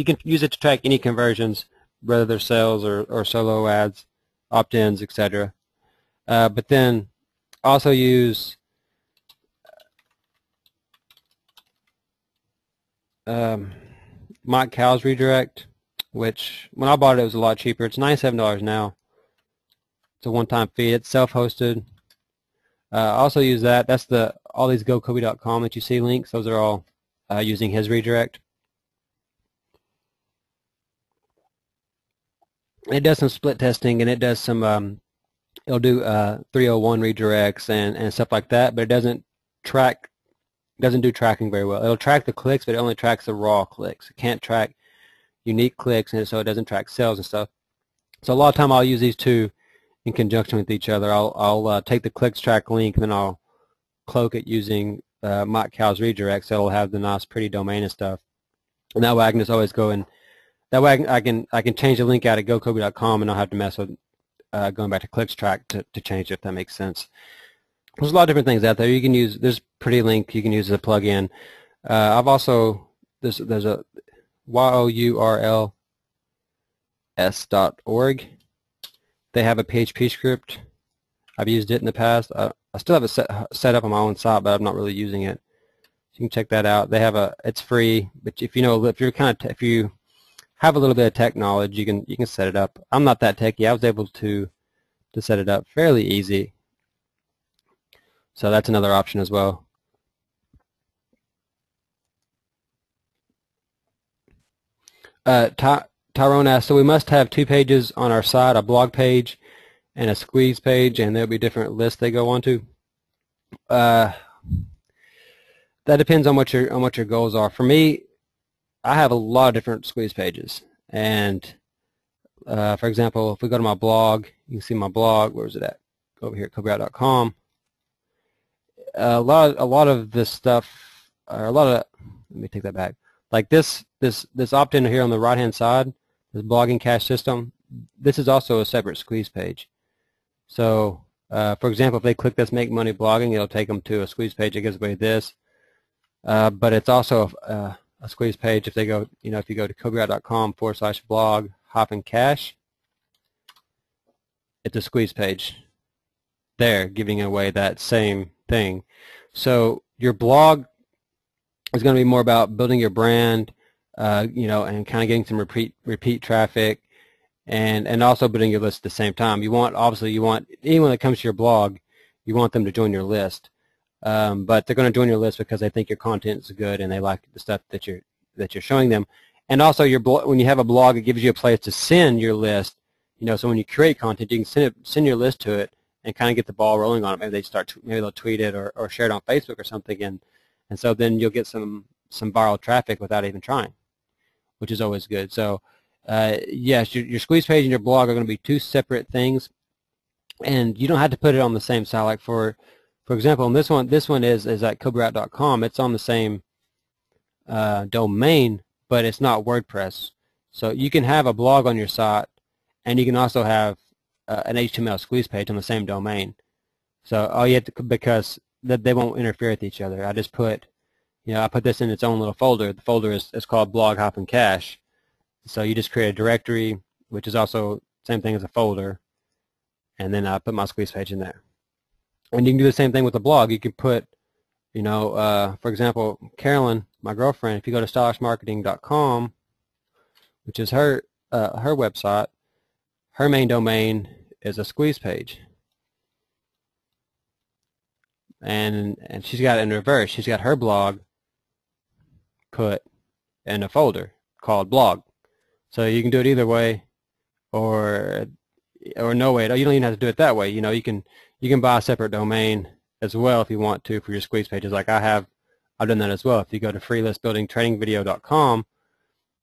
can use it to track any conversions, whether they're sales or solo ads, opt-ins, etc. But then also use Mike Cow's redirect, which when I bought it was a lot cheaper. It's $97 now. It's a one-time fee. It's self-hosted. Also use that. That's all these gocoby.com that you see links. Those are all using his redirect. It does some split testing, and it does some. It'll do 301 redirects and stuff like that, but it doesn't do tracking very well. It'll track the clicks, but it only tracks the raw clicks. It can't track unique clicks, and so it doesn't track sales and stuff. So a lot of time I'll use these two in conjunction with each other. I'll take the ClicksTrack link and then I'll cloak it using Mike Cow's redirect, so it'll have the nice pretty domain and stuff. And that way I can just always go and that way I can change the link out at gocoby.com and I'll have to mess with going back to ClicksTrack to change it, if that makes sense. There's a lot of different things out there. You can use this pretty link. You can use as a plug-in. I've also there's a yourls.org. They have a PHP script. I've used it in the past. I still have it set up on my own site, but I'm not really using it. So you can check that out. They have it's free, but if you have a little bit of tech knowledge, you can set it up. I'm not that techy. I was able to set it up fairly easy. So that's another option as well. Tyrone asks, so we must have 2 pages on our site, a blog page and a squeeze page, and there'll be different lists they go onto. That depends on what your goals are. For me, I have a lot of different squeeze pages, and for example, if we go to my blog, you can see my blog. Where is it at? Go over here at cobywright.com. A lot of this stuff, or let me take that back. Like this opt-in here on the right-hand side, this blogging cache system, this is also a separate squeeze page. So, for example, if they click this Make Money Blogging, it'll take them to a squeeze page that gives away this. But it's also a squeeze page if they go, if you go to cobywright.com/blog-cache, it's a squeeze page there, giving away that same thing. So your blog is going to be more about building your brand, and kind of getting some repeat traffic, and also building your list at the same time. Obviously you want anyone that comes to your blog, you want them to join your list, but they're going to join your list because they think your content is good and they like the stuff that you're showing them. And also when you have a blog, it gives you a place to send your list. So when you create content, you can send your list to it, and kind of get the ball rolling on it. Maybe maybe they'll tweet it or share it on Facebook or something, and so then you'll get some viral traffic without even trying, which is always good. So yes, your squeeze page and your blog are going to be two separate things, and you don't have to put it on the same site. Like for example, on this one is at cobywright.com. It's on the same domain, but it's not WordPress. So you can have a blog on your site, and you can also have an HTML squeeze page on the same domain. So all you have to, because they won't interfere with each other. I just put, I put this in its own little folder. The folder is called blog-cache. So you just create a directory, which is also same thing as a folder, and then I put my squeeze page in there. And you can do the same thing with the blog. You can put, for example, Carolyn, my girlfriend, if you go to stylishmarketing.com, which is her website, her main domain is a squeeze page. And she's got it in reverse. She's got her blog put in a folder called blog. So you can do it either way, or no way. You don't even have to do it that way. You can buy a separate domain as well if you want to for your squeeze pages. Like I've done that as well. If you go to freelistbuildingtrainingvideo.com,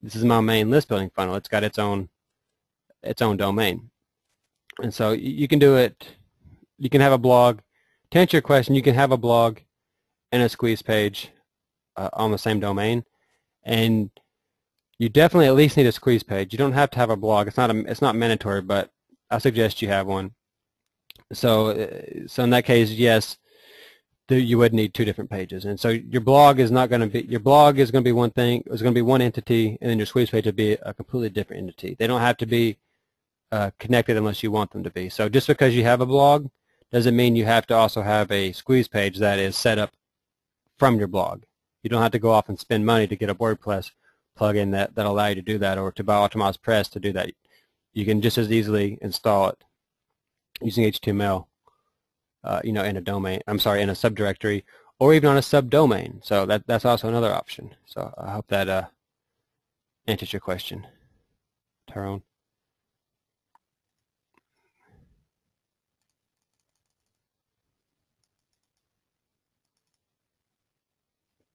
this is my main list building funnel. It's got its own domain, and so you can do it. You can have a blog. To answer your question, you can have a blog and a squeeze page on the same domain, and you definitely at least need a squeeze page. You don't have to have a blog. It's not mandatory, but I suggest you have one. So in that case, yes, you would need two different pages. And so your blog is going to be one thing. It's going to be one entity, and then your squeeze page would be a completely different entity. They don't have to be connected unless you want them to be. So just because you have a blog doesn't mean you have to also have a squeeze page that is set up from your blog. You don't have to go off and spend money to get a WordPress plugin that allow you to do that, or to buy Optimized Press to do that. You can just as easily install it using HTML, in a domain. I'm sorry, in a subdirectory, or even on a subdomain. So that's also another option. So I hope that answers your question, Tyrone.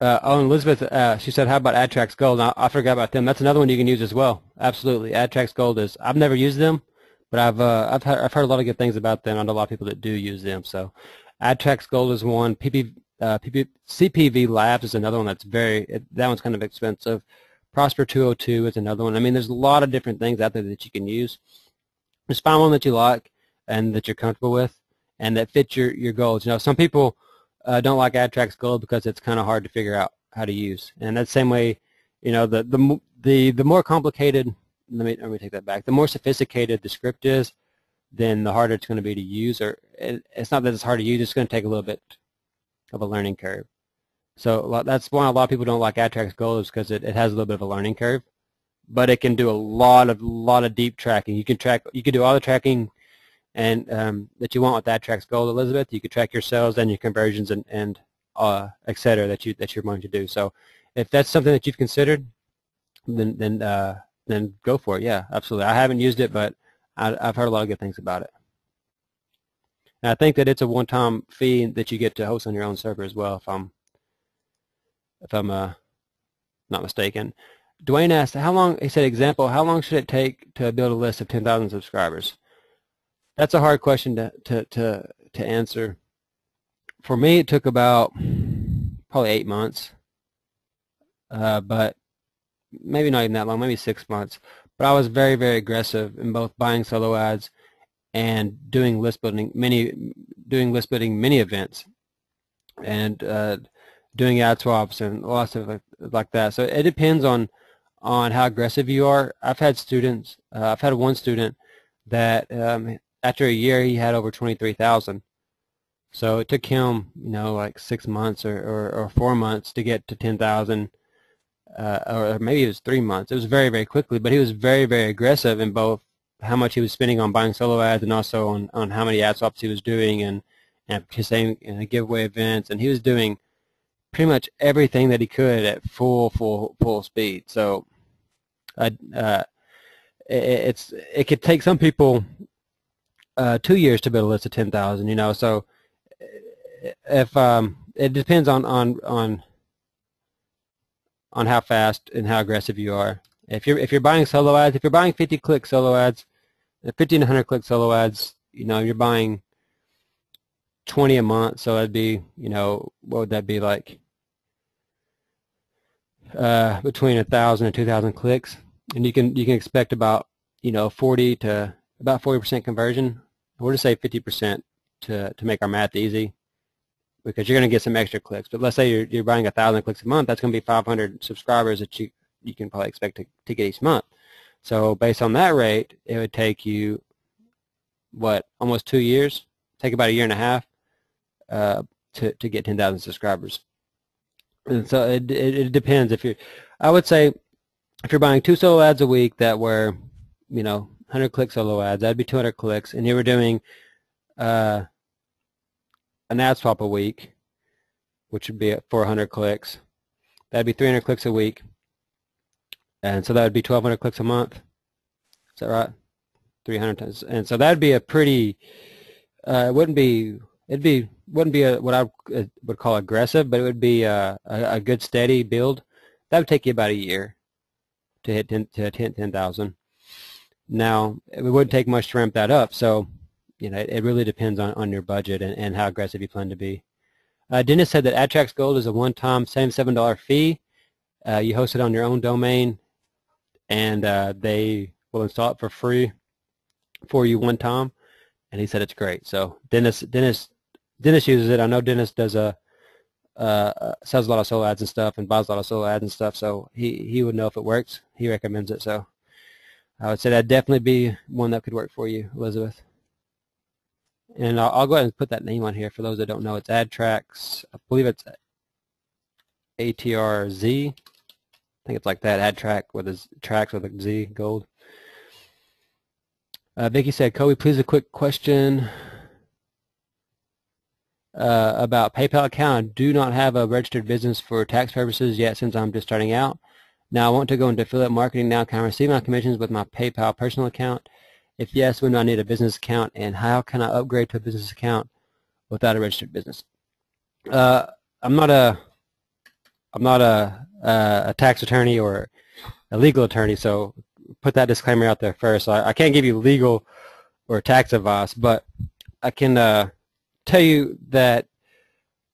Elizabeth, she said, how about AdTrax Gold? Now, I forgot about them. That's another one you can use as well. Absolutely. AdTrax Gold I've never used them, but I've heard a lot of good things about them. I know a lot of people that do use them. So AdTrax Gold is one. CPV Labs is another one that one's kind of expensive. Prosper 202 is another one. I mean, there's a lot of different things out there that you can use. Just find one that you like and that you're comfortable with and that fits your goals. Some people don't like AdTrax Gold because it's kind of hard to figure out how to use. And that's the same way, the more complicated, let me take that back, the more sophisticated the script is, then the harder it's going to be to use. Or it's not that it's hard to use, it's going to take a little bit of a learning curve. So that's why a lot of people don't like AdTrax Gold, is because it has a little bit of a learning curve. But it can do a lot of deep tracking. You can do all the tracking and that you want with AdTrax Gold, Elizabeth. You can track your sales and your conversions and et cetera that you're going to do. So if that's something that you've considered, then go for it. Yeah, absolutely. I haven't used it, but I've heard a lot of good things about it. And I think that it's a one-time fee that you get to host on your own server as well, if I'm not mistaken. Dwayne asked, he said, how long should it take to build a list of 10,000 subscribers? That's a hard question to answer. For me, it took about probably 8 months, but maybe not even that long, maybe 6 months. But I was very, very aggressive in both buying solo ads and doing list building mini events, and doing ad swaps and lots of like that. So it depends on how aggressive you are. I've had students. I've had one student that after a year he had over 23,000. So it took him, like 6 months or 4 months to get to 10,000, or maybe it was 3 months. It was very, very quickly, but he was very, very aggressive in both how much he was spending on buying solo ads and also on how many ad swaps he was doing and participating in giveaway events, and he was doing pretty much everything that he could at full speed. So it could take some people 2 years to build a list of 10,000. You know, so if it depends on how fast and how aggressive you are. If you're buying solo ads, if you're buying 50 click solo ads, 1,500 click solo ads, you know, you're buying 20 a month, so that'd be, you know, what would that be like? Between 1,000 and 2,000 clicks, and you can expect about, you know, 40% conversion. We'll just say 50% to make our math easy, because you're going to get some extra clicks. But let's say you're buying 1,000 clicks a month. That's going to be 500 subscribers that you can probably expect to get each month. So based on that rate, it would take you, what, almost 2 years? Take about a year and a half to get 10,000 subscribers. And so it depends. I would say if you're buying 2 solo ads a week that were, you know, 100 click solo ads, that'd be 200 clicks, and you were doing an ad swap a week, which would be at 400 clicks. That'd be 300 clicks a week, and so that would be 1,200 clicks a month. Is that right? 300 times, and so that'd be a pretty. It wouldn't be what I would call aggressive, but it would be a good steady build. That would take you about a year to hit 10,000. Now, it wouldn't take much to ramp that up, so you know it really depends on your budget and how aggressive you plan to be. Dennis said that AdTrax Gold is a one-time $77 fee. You host it on your own domain, and they will install it for free for you one time. And he said it's great. So Dennis uses it. I know Dennis does sells a lot of solo ads and stuff, and buys a lot of solo ads and stuff. So he would know if it works. He recommends it. So I would say that'd definitely be one that could work for you, Elizabeth. And I'll go ahead and put that name on here for those that don't know. It's AdTrax. I believe it's ATRZ. I think it's like that. AdTrax with a Z, gold. Vicky said, Coby, please a quick question about PayPal account. I do not have a registered business for tax purposes yet since I'm just starting out. Now I want to go into affiliate marketing now. Can I receive my commissions with my PayPal personal account? If yes, when do I need a business account, and how can I upgrade to a business account without a registered business? I'm not a tax attorney or a legal attorney, so put that disclaimer out there first. So I can't give you legal or tax advice, but I can tell you that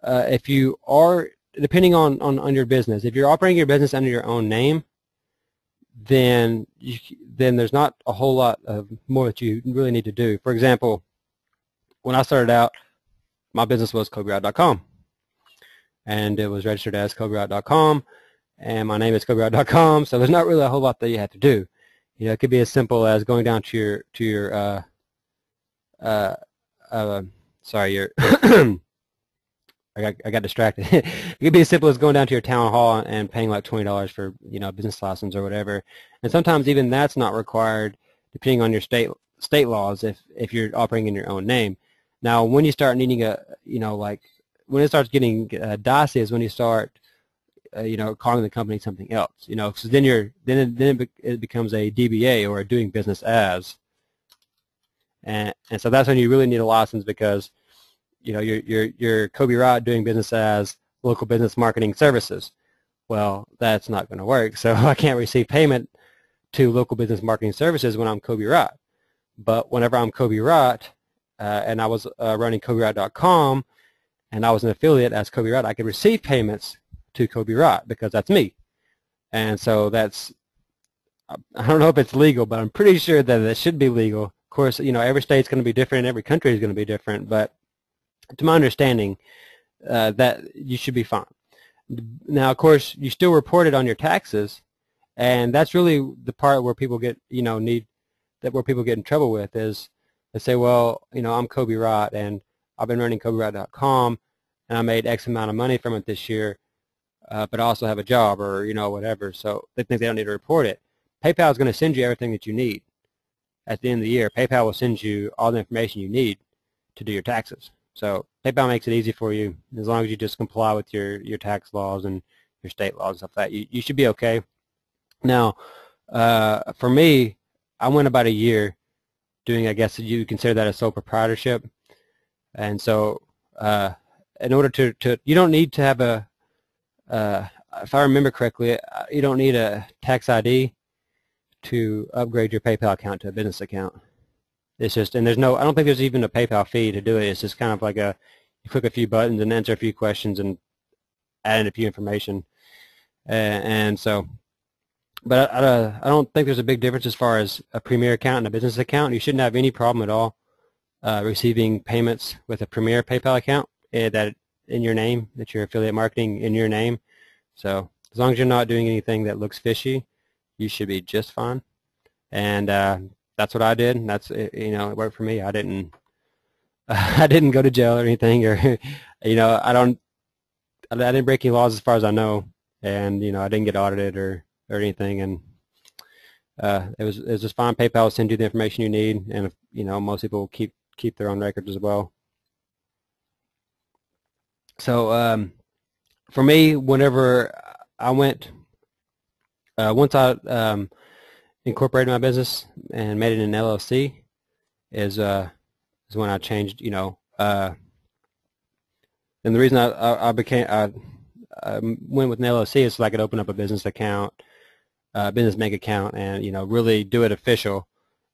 if you are, depending on your business, if you're operating your business under your own name, then there's not a whole lot of more that you really need to do. For example, when I started out, my business was CobyWright.com, and it was registered as CobyWright.com, and my name is CobyWright.com. So there's not really a whole lot that you have to do. You know, it could be as simple as going down to your sorry, I got distracted. It could be as simple as going down to your town hall and paying like $20 for, you know, a business license or whatever. And sometimes even that's not required, depending on your state laws, if you're operating in your own name. Now, when you start needing like when it starts getting dicey is when you start calling the company something else. You know, so then it becomes a DBA, or a doing business as, and so that's when you really need a license, because you know you're Coby Wright doing business as local business marketing services. Well, that's not going to work. So I can't receive payment to local business marketing services when I'm Coby Wright. But whenever I'm Coby Wright, and I was running CobyWright.com, and I was an affiliate as Coby Wright, I could receive payments to Coby Wright because that's me. And so that's, I don't know if it's legal, but I'm pretty sure that it should be legal. Of course, you know, every state's going to be different, every country is going to be different, but to my understanding, that you should be fine. Now, of course, you still report it on your taxes, and that's really the part where people get, where people get in trouble with is they say, well, you know, I'm Coby Wright, and I've been running CobyWright.com, and I made X amount of money from it this year, but I also have a job, or, you know, whatever, so they think they don't need to report it. PayPal is going to send you everything that you need. At the end of the year, PayPal will send you all the information you need to do your taxes. So PayPal makes it easy for you as long as you just comply with your tax laws and your state laws and stuff like that. You should be okay. Now, for me, I went about a year doing, I guess you consider that a sole proprietorship. And so in order to you don't need to have a, if I remember correctly, you don't need a tax ID to upgrade your PayPal account to a business account. It's just, and there's no, I don't think there's even a PayPal fee to do it. It's just kind of like you click a few buttons and answer a few questions and add in a few information. And so, but I don't think there's a big difference as far as a Premier account and a business account. You shouldn't have any problem at all receiving payments with a Premier PayPal account that in your name, that your affiliate marketing in your name. So as long as you're not doing anything that looks fishy, you should be just fine. And that's what I did. And that's, you know, it worked for me. I didn't go to jail or anything, or you know, I didn't break any laws as far as I know, and you know, I didn't get audited or anything, and it was just fine. PayPal will send you the information you need, and you know, most people keep their own records as well. So for me, whenever I went, once I incorporated my business and made it an LLC, is when I changed, you know, and the reason I went with an LLC is so I could open up a business account, business bank account, and you know, really do it official,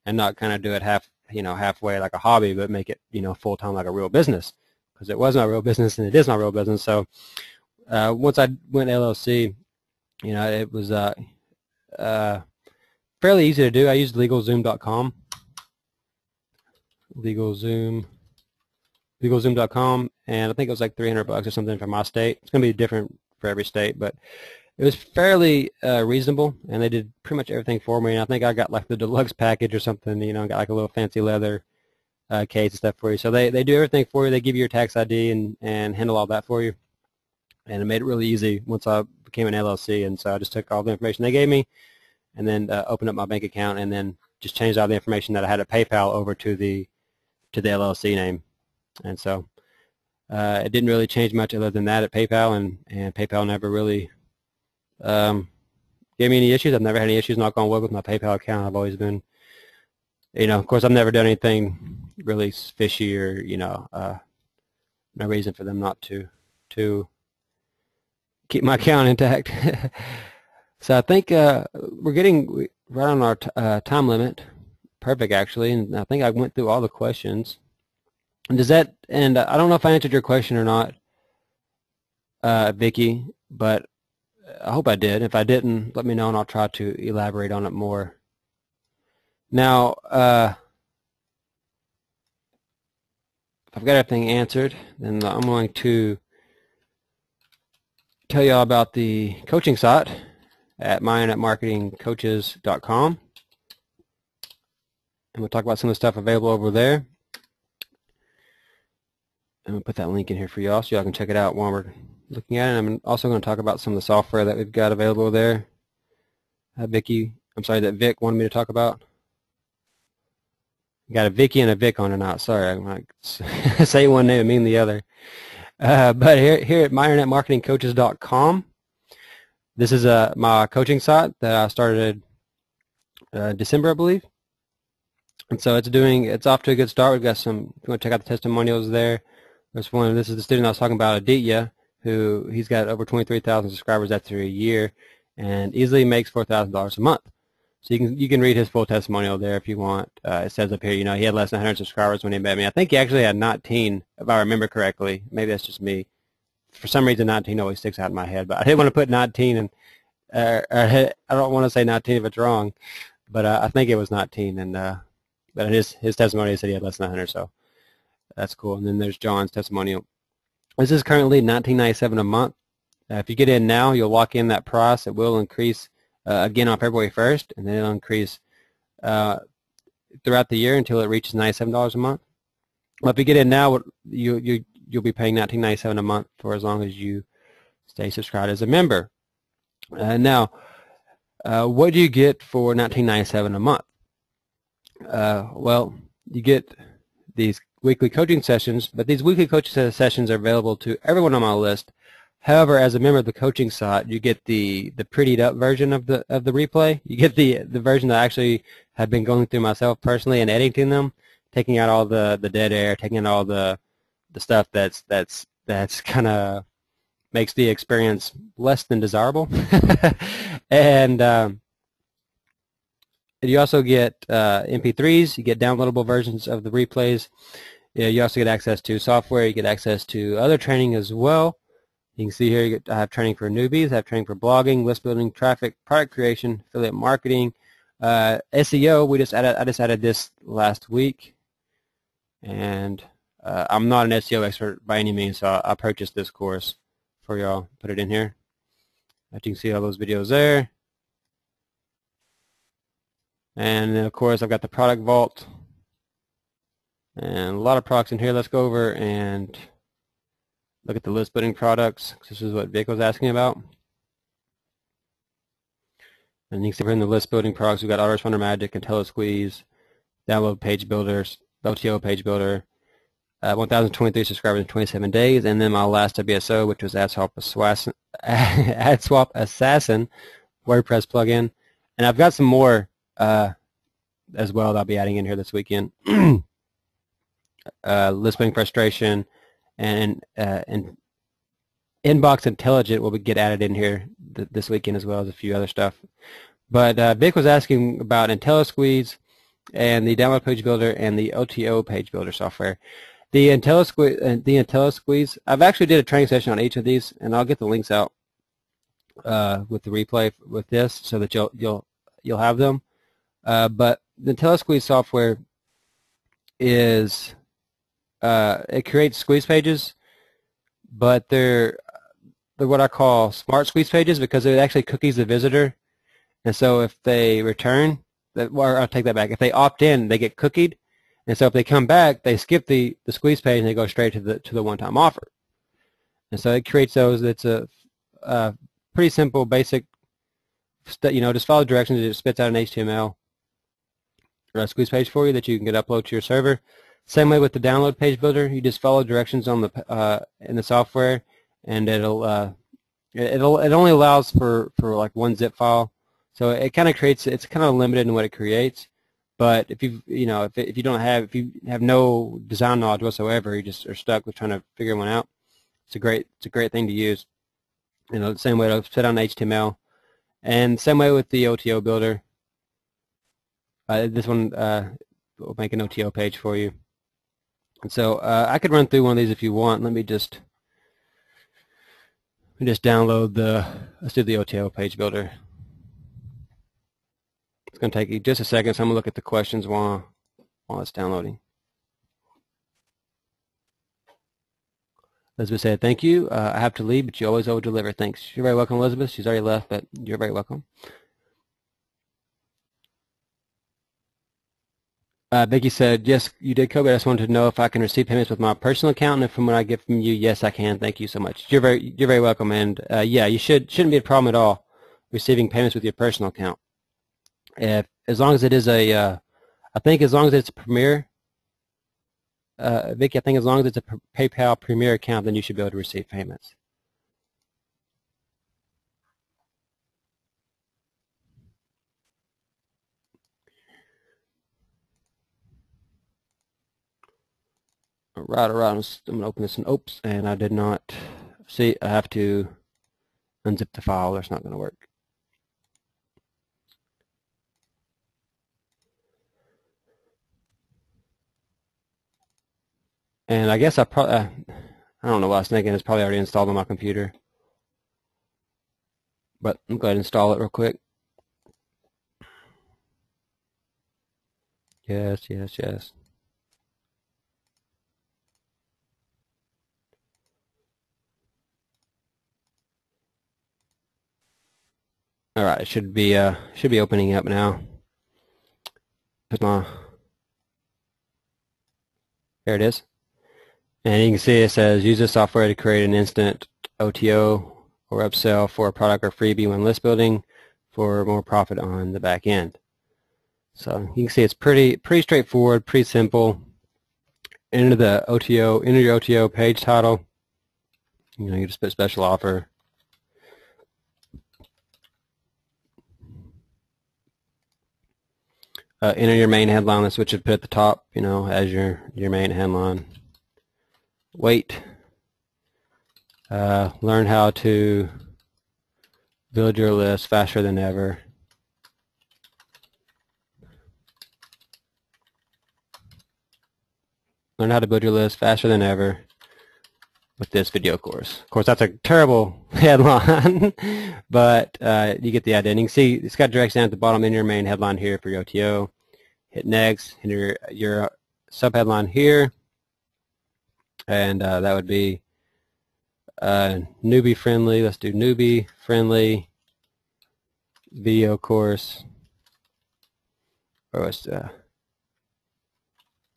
and not kind of do it halfway like a hobby, but make it, you know, full time like a real business, because it was my real business and it is my real business. So once I went LLC, you know, it was fairly easy to do. I used LegalZoom.com. LegalZoom.com, and I think it was like $300 or something for my state. It's going to be different for every state, but it was fairly reasonable, and they did pretty much everything for me. And I think I got like the deluxe package or something, you know, got like a little fancy leather case and stuff for you. So they do everything for you. They give you your tax ID and handle all that for you, and it made it really easy once I became an LLC. And so I just took all the information they gave me, and then opened up my bank account, and then just changed all the information that I had at PayPal over to the LLC name. And so it didn't really change much other than that at PayPal, and PayPal never really gave me any issues. I've never had any issues, knock on wood, with my PayPal account. I've always been, you know, of course I've never done anything really fishy, or, you know, no reason for them not to keep my account intact. So I think we're getting right on our time limit. Perfect, actually, and I think I went through all the questions. And does that? And I don't know if I answered your question or not, Vicky, but I hope I did. If I didn't, let me know, and I'll try to elaborate on it more. Now, if I've got everything answered, then I'm going to tell you all about the coaching site at myinternetmarketingcoaches.com. And we'll talk about some of the stuff available over there. And we'll put that link in here for y'all so y'all can check it out while we're looking at it. I'm also going to talk about some of the software that we've got available there. Vicky, I'm sorry, that Vic wanted me to talk about. You got a Vicky and a Vic on tonight. Sorry, I'm like say one name and mean the other. But here at myinternetmarketingcoaches.com, this is my coaching site that I started December, I believe. And so it's off to a good start. We've got some, if you want to check out the testimonials there. This is the student I was talking about, Aditya, who he's got over 23,000 subscribers after a year, and easily makes $4,000 a month. So you can read his full testimonial there if you want. It says up here, you know, he had less than 100 subscribers when he met me. I think he actually had 19, if I remember correctly. Maybe that's just me. For some reason, 19 always sticks out in my head, but I didn't want to put 19, and I don't want to say 19 if it's wrong, but I think it was 19, and but in his testimony, he said he had less than 100, so that's cool. And then there's John's testimonial. This is currently $19.97 a month. If you get in now, you'll lock in that price. It will increase again on February 1st, and then it'll increase throughout the year until it reaches $97 a month. Well, if you get in now, you'll be paying $19.97 a month for as long as you stay subscribed as a member. Now, what do you get for $19.97 a month? Well, you get these weekly coaching sessions, but these weekly coaching sessions are available to everyone on my list. However, as a member of the coaching site, you get the prettied up version of the replay. You get the version that actually have been going through myself personally and editing them, taking out all the dead air, taking out all the stuff that's kind of makes the experience less than desirable. And you also get MP3s, you get downloadable versions of the replays. You also get access to software, you get access to other training as well. You can see here I have training for newbies, I have training for blogging, list building, traffic, product creation, affiliate marketing, SEO. I just added this last week, and I'm not an SEO expert by any means, so I purchased this course for y'all. Put it in here. As you can see all those videos there. And then of course I've got the product vault and a lot of products in here. Let's go over and look at the list building products. This is what Vic was asking about. And you can see we're in the list building products. We've got Autoresponder Magic, IntelliSqueeze, Download Page Builders, LTO Page Builder, 1,023 subscribers in 27 days, and then my last WSO, which was AdSwap Assassin WordPress plugin. And I've got some more as well that I'll be adding in here this weekend. List building frustration and Inbox Intelligent will get added in here this weekend, as well as a few other stuff. But Vic was asking about IntelliSqueeze and the Download Page Builder and the OTO Page Builder software. The IntelliSqueeze, I've actually did a training session on each of these, and I'll get the links out with the replay with this, so that you'll have them. But the IntelliSqueeze software is it creates squeeze pages, but they're what I call smart squeeze pages, because it actually cookies the visitor, and so if they return, or I'll take that back. If they opt in, they get cookied, and so if they come back, they skip the squeeze page and they go straight to the one-time offer. And so it creates those. It's a pretty simple, basic. Just follow directions. It spits out an HTML squeeze page for you that you can get upload to your server. Same way with the download page builder. You just follow directions on the in the software, and it only allows for like one zip file. So it kind of creates. It's kind of limited in what it creates. But if you have no design knowledge whatsoever, you just are stuck with trying to figure one out. It's a great thing to use. The same way to set on HTML, and same way with the OTO builder. This one will make an OTO page for you. And so I could run through one of these if you want. Let me just download let's do the OTO page builder. It's going to take you just a second, so I'm going to look at the questions while it's downloading. Elizabeth said, thank you. I have to leave, but you always over-deliver. Thanks. You're very welcome, Elizabeth. She's already left, but you're very welcome. Vicky said, yes, you did, Coby. I just wanted to know if I can receive payments with my personal account, and from what I get from you, yes, I can. Thank you so much. You're very welcome, and yeah, you shouldn't be a problem at all receiving payments with your personal account. As long as it is I think as long as it's a Premier, Vicky, I think as long as it's a PayPal Premier account, then you should be able to receive payments. All right, I'm going to open this, and oops, and I did not see. I have to unzip the file, or it's not going to work. And I guess I don't know what I was thinking. It's probably already installed on my computer. But I'm going to install it real quick. Yes. All right, it should be opening up now. There it is. And you can see it says use this software to create an instant OTO or upsell for a product or freebie when list building for more profit on the back end. So you can see it's pretty straightforward, pretty simple. Enter your OTO page title. You just put special offer. enter your main headline. That's what you put at the top, as your main headline. Wait. Learn how to build your list faster than ever. Learn how to build your list faster than ever with this video course. Of course, that's a terrible headline, but you get the idea. And you can see it's got directions down at the bottom in your main headline here for your OTO. Hit next, enter your subheadline here, and that would be newbie friendly. Let's do newbie friendly video course, or let's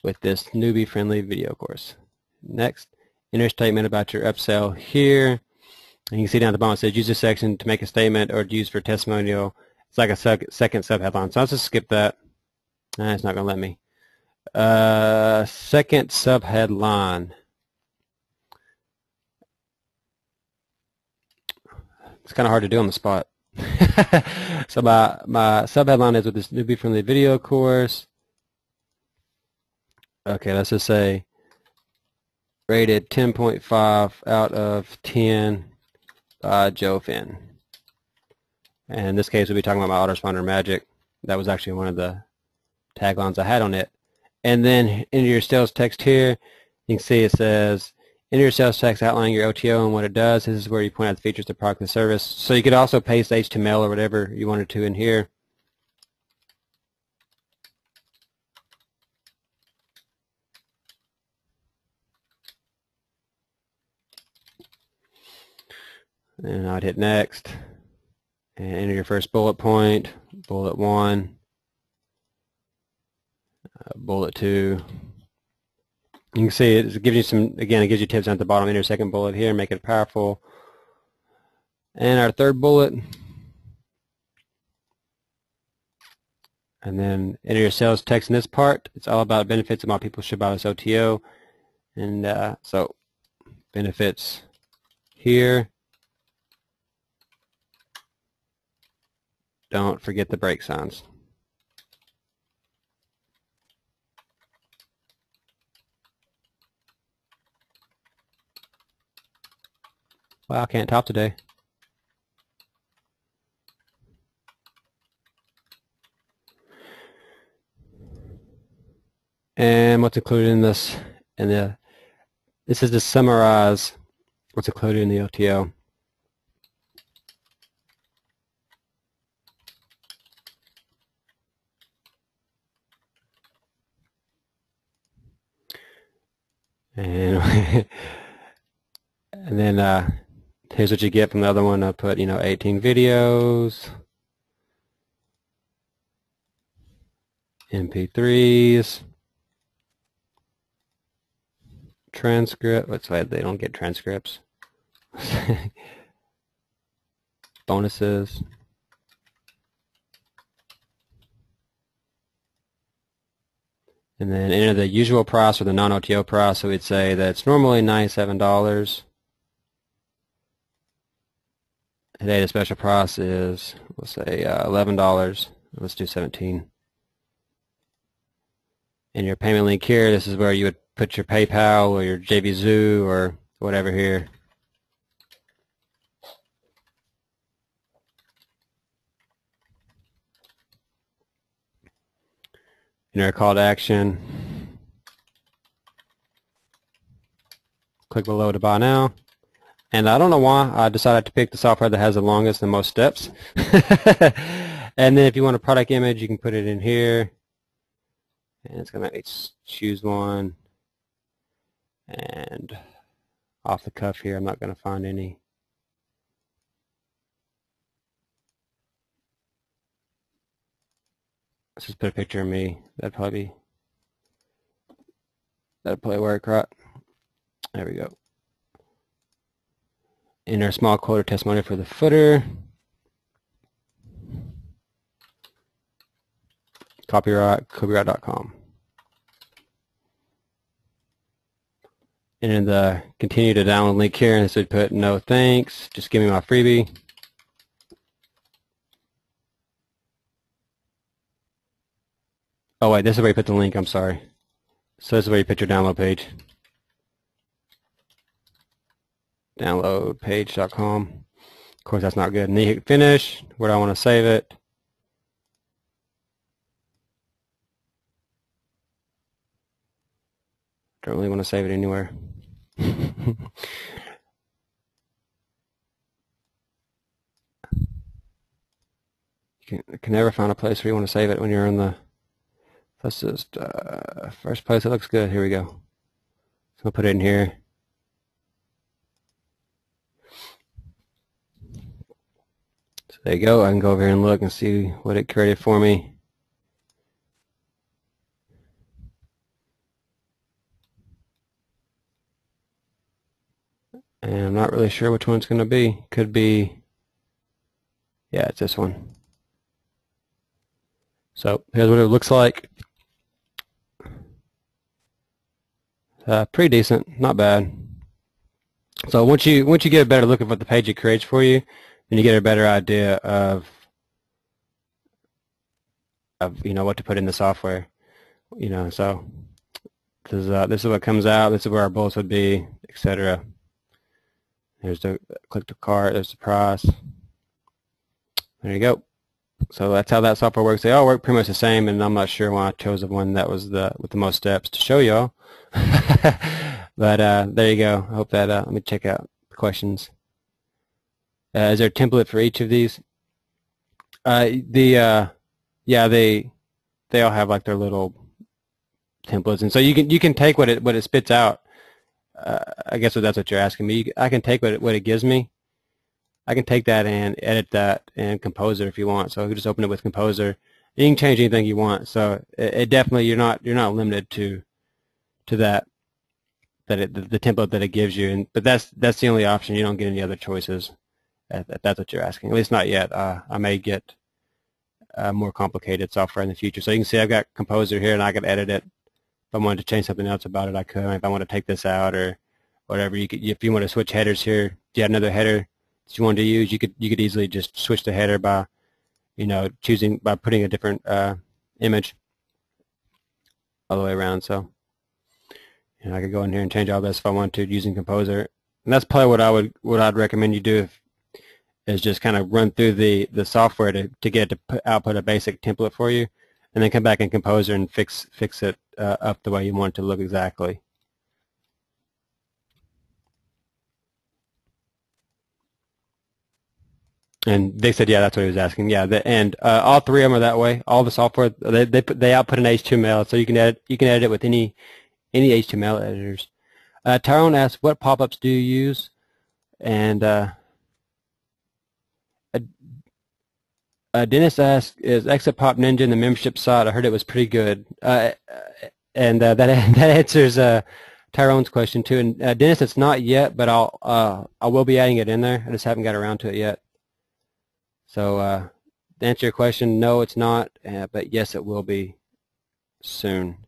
with this newbie friendly video course. Next, enter a statement about your upsell here, and you can see down at the bottom it says use this section to make a statement or to use for testimonial. It's like a second subheadline, so I'll just skip that. It's not going to let me. Second subheadline. It's kind of hard to do on the spot. So my subheadline is with this newbie friendly video course. Okay, let's just say rated 10.5 out of 10 by Joe Finn. And in this case, we'll be talking about my autoresponder magic. That was actually one of the taglines I had on it. And then into your sales text here, you can see it says, enter your sales text outlining your OTO and what it does. This is where you point out the features of the product and service. So you could also paste HTML or whatever you wanted to in here. And I'd hit next and enter your first bullet point, bullet 1, bullet 2. You can see it gives you some, again, it gives you tips at the bottom. Enter your second bullet here, make it powerful. And our third bullet, and then enter your sales text in this part. It's all about benefits and why people should buy this OTO. And so benefits here. Don't forget the break signs. Wow, I can't talk today. And what's included in this? This is to summarize what's included in the OTO. And and then here's what you get from the other one. I put 18 videos, MP3s, transcript. Let's say they don't get transcripts. Bonuses. And then enter the usual price or the non-OTO price. So we'd say that it's normally $97. Today the special price is, let's say, $11. Let's do $17. And your payment link here, this is where you would put your PayPal or your JVZoo or whatever here. Enter a call to action. Click below to buy now. And I don't know why I decided to pick the software that has the longest and most steps. And then if you want a product image, you can put it in here. And it's going to make me choose one. And off the cuff here, I'm not going to find any. Let's just put a picture of me. That'd probably work, right? There we go. Enter a small quote or testimonial for the footer. Copyright, copyright.com. Enter the continue to download link here, and this would put no thanks, just give me my freebie. Oh wait, this is where you put the link, I'm sorry. So this is where you put your download page. Downloadpage.com. Of course that's not good. And then you hit finish, where do I want to save it? Don't really want to save it anywhere. You can never find a place where you want to save it when you're in the, let's just, first place, it looks good. Here we go. So I'll put it in here. So there you go. I can go over here and look and see what it created for me. And I'm not really sure which one it's going to be. Could be, yeah, it's this one. So here's what it looks like. Pretty decent, not bad. So once you get a better look at what the page it creates for you, then you get a better idea of what to put in the software. So this is what comes out. This is where our bullets would be, etc. There's the click to cart. There's the price. There you go. So that's how that software works. They all work pretty much the same, and I'm not sure why I chose the one that was with the most steps to show y'all. But there you go. I hope that let me check out the questions. Is there a template for each of these? Yeah, they all have like their little templates, and so you can take what it spits out. I guess that's what you're asking me. I can take what it gives me. I can take that and edit that in Composer if you want. So you just open it with Composer. You can change anything you want. So it definitely you're not limited to that the template that it gives you. But that's the only option. You don't get any other choices. If that's what you're asking. At least not yet. I may get more complicated software in the future. So you can see I've got Composer here, and I can edit it. If I wanted to change something else about it, I could. If I want to take this out or whatever, you could. If you want to switch headers here, if you had another header that you wanted to use, you could easily just switch the header by putting a different image all the way around. So I could go in here and change all this if I wanted to using Composer. And that's probably what I'd recommend you do is just kind of run through the software to get it to output a basic template for you, and then come back in Composer and fix it up the way you want it to look exactly. And they said, yeah, that's what he was asking. Yeah, and all three of them are that way. All the software they output an HTML, so you can edit it with any HTML editors. Tyrone asks, what pop-ups do you use? And Dennis asks, is Exit Pop Ninja in the membership site? I heard it was pretty good. And that answers Tyrone's question too. And Dennis, it's not yet, but I will be adding it in there. I just haven't got around to it yet. So to answer your question, no, it's not, but yes, it will be soon.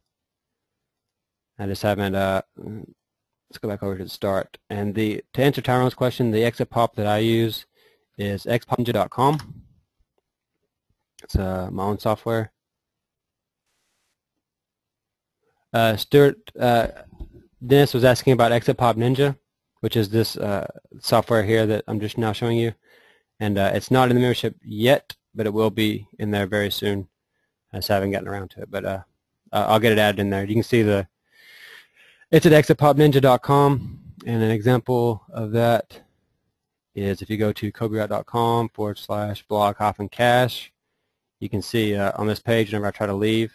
I just haven't. Let's go back over to the start. And to answer Tyrone's question, the exit pop that I use is xpopninja.com. It's my own software. Stuart, Dennis was asking about Exit Pop Ninja, which is this software here that I'm just now showing you. And it's not in the membership yet, but it will be in there very soon. I just haven't gotten around to it, but I'll get it added in there. You can see it's at exitpopninja.com, and an example of that is if you go to cobywright.com/blog-cache, you can see on this page whenever I try to leave,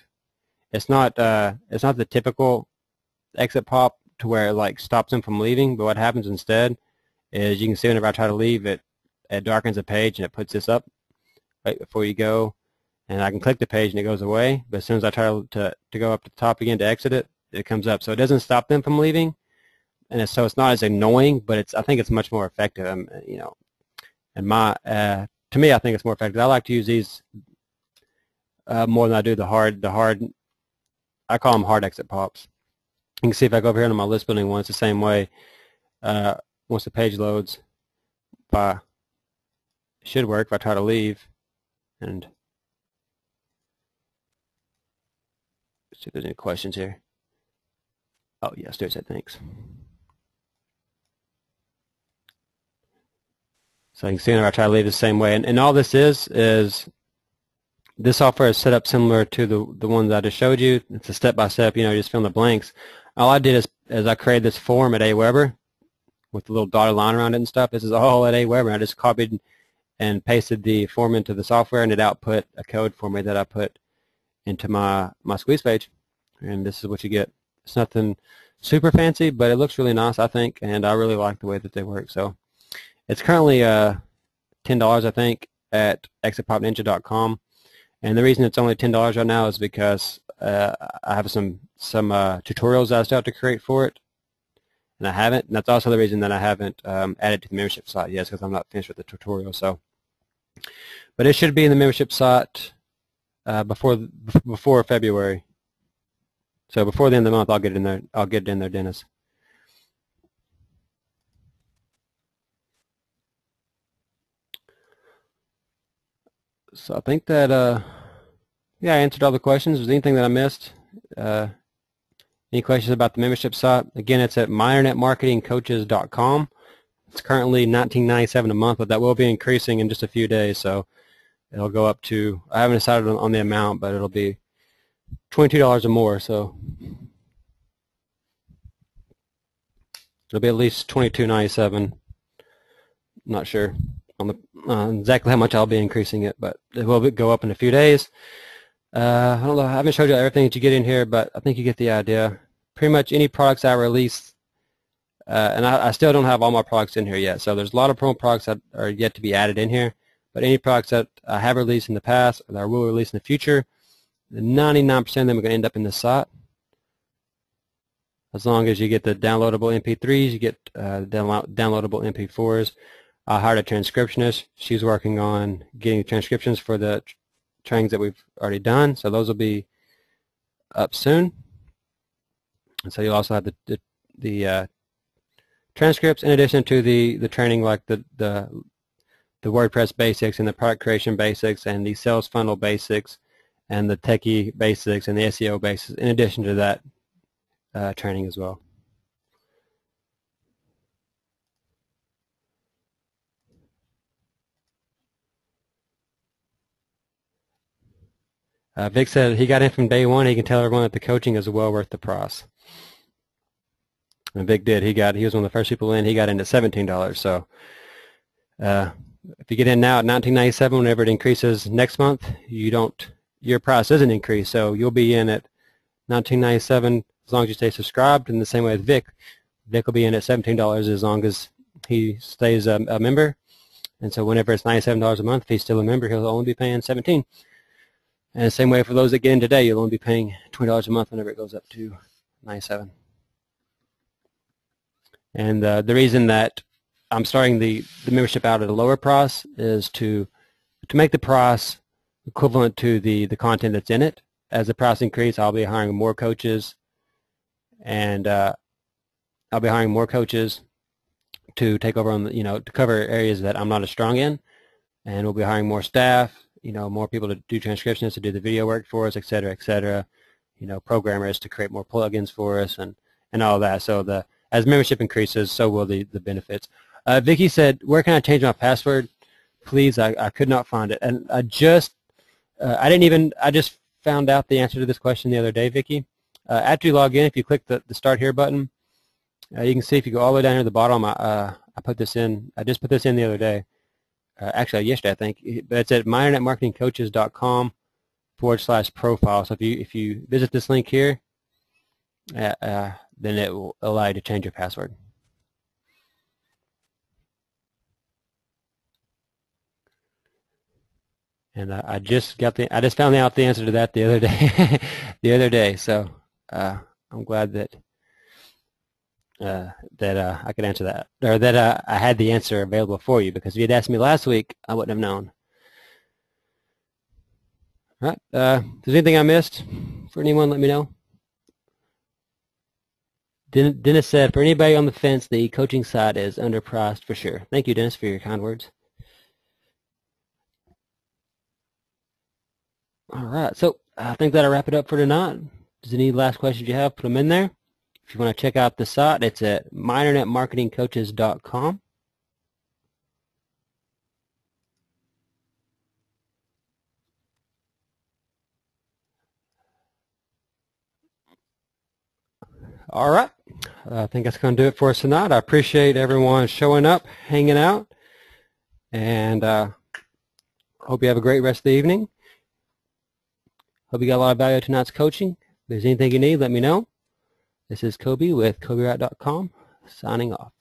it's not the typical exit pop to where it like stops them from leaving, but what happens instead is you can see whenever I try to leave, it darkens the page and it puts this up right before you go, and I can click the page and it goes away, but as soon as I try to go up to the top again to exit it, it comes up. So it doesn't stop them from leaving, and so it's not as annoying, but I think it's much more effective. And to me, I think it's more effective. I like to use these more than I do the hard. I call them hard exit pops. You can see if I go over here on my list building one, it's the same way. Once the page loads, it should work if I try to leave, and See if there's any questions here. Oh, yes, Stuart said thanks. So you can see I try to leave it the same way. And all this is this software is set up similar to the one that I just showed you. It's a step-by-step, you just fill in the blanks. All I did is I created this form at Aweber with the little dotted line around it and stuff. This is all at Aweber. I just copied and pasted the form into the software, and it output a code for me that I put into my squeeze page. And this is what you get. It's nothing super fancy, but it looks really nice, I think, and I really like the way that they work. So it's currently $10, I think, at exitpopninja.com. And the reason it's only $10 right now is because I have some tutorials that I still have to create for it, and I haven't. And that's also the reason that I haven't added to the membership site yet, because I'm not finished with the tutorial. So, but it should be in the membership site before February. So before the end of the month, I'll get it in there. I'll get it in there, Dennis. So I think that yeah, I answered all the questions. Was there anything that I missed? Any questions about the membership site? Again, it's at myinternetmarketingcoaches.com. It's currently $19.97 a month, but that will be increasing in just a few days. So it'll go up to, I haven't decided on the amount, but it'll be $22 or more. So it'll be at least $22.97. Not sure on the exactly how much I'll be increasing it, but it will go up in a few days. I don't know, I haven't showed you everything that you get in here, but I think you get the idea. Pretty much any products I release, and I still don't have all my products in here yet, so there's a lot of promo products that are yet to be added in here, but any products that I have released in the past or that I will release in the future, 99% of them are going to end up in this site. As long as you get the downloadable MP3s, you get downloadable MP4s. I hired a transcriptionist. She's working on getting transcriptions for the trainings that we've already done, so those will be up soon. And so you'll also have the transcripts in addition to the training, like the WordPress basics and the product creation basics and the sales funnel basics and the techie basics and the SEO basics, in addition to that training as well. Vic said he got in from day one. He can tell everyone that the coaching is well worth the price. And Vic did. He was one of the first people in. He got in at $17. So if you get in now at $19.97, whenever it increases next month, your price doesn't increase. So you'll be in at $19.97 as long as you stay subscribed. And the same way as Vic will be in at $17 as long as he stays a member. And so whenever it's $97 a month, if he's still a member, he'll only be paying $17. And the same way for those that get in today, you'll only be paying $20 a month whenever it goes up to $97. And the reason that I'm starting the membership out at a lower price is to make the price equivalent to the content that's in it. As the price increases, I'll be hiring more coaches, and I'll be hiring more coaches to take over on to cover areas that I'm not as strong in, and we'll be hiring more staff. More people to do transcriptions, to do the video work for us, et cetera, programmers to create more plugins for us, and all that. So as membership increases, so will the benefits. Vicky said, where can I change my password? Please, I could not find it. And I just found out the answer to this question the other day, Vicky. After you log in, if you click the Start Here button, you can see if you go all the way down here to the bottom, I just put this in the other day. Actually, yesterday, I think, but it's at myinternetmarketingcoaches.com/profile. So if you visit this link here, then it will allow you to change your password. And I just found out the answer to that the other day. So I'm glad that I could answer that, or that I had the answer available for you, because if you had asked me last week, I wouldn't have known. All right. If there's anything I missed for anyone, let me know. Dennis said, for anybody on the fence, the coaching side is underpriced for sure. Thank you, Dennis, for your kind words. All right. So I think that'll wrap it up for tonight. Does any last questions you have, put them in there. If you want to check out the site, it's at myinternetmarketingcoaches.com. All right. I think that's going to do it for us tonight. I appreciate everyone showing up, hanging out, and hope you have a great rest of the evening. Hope you got a lot of value out of tonight's coaching. If there's anything you need, let me know. This is Coby with CobyWright.com, signing off.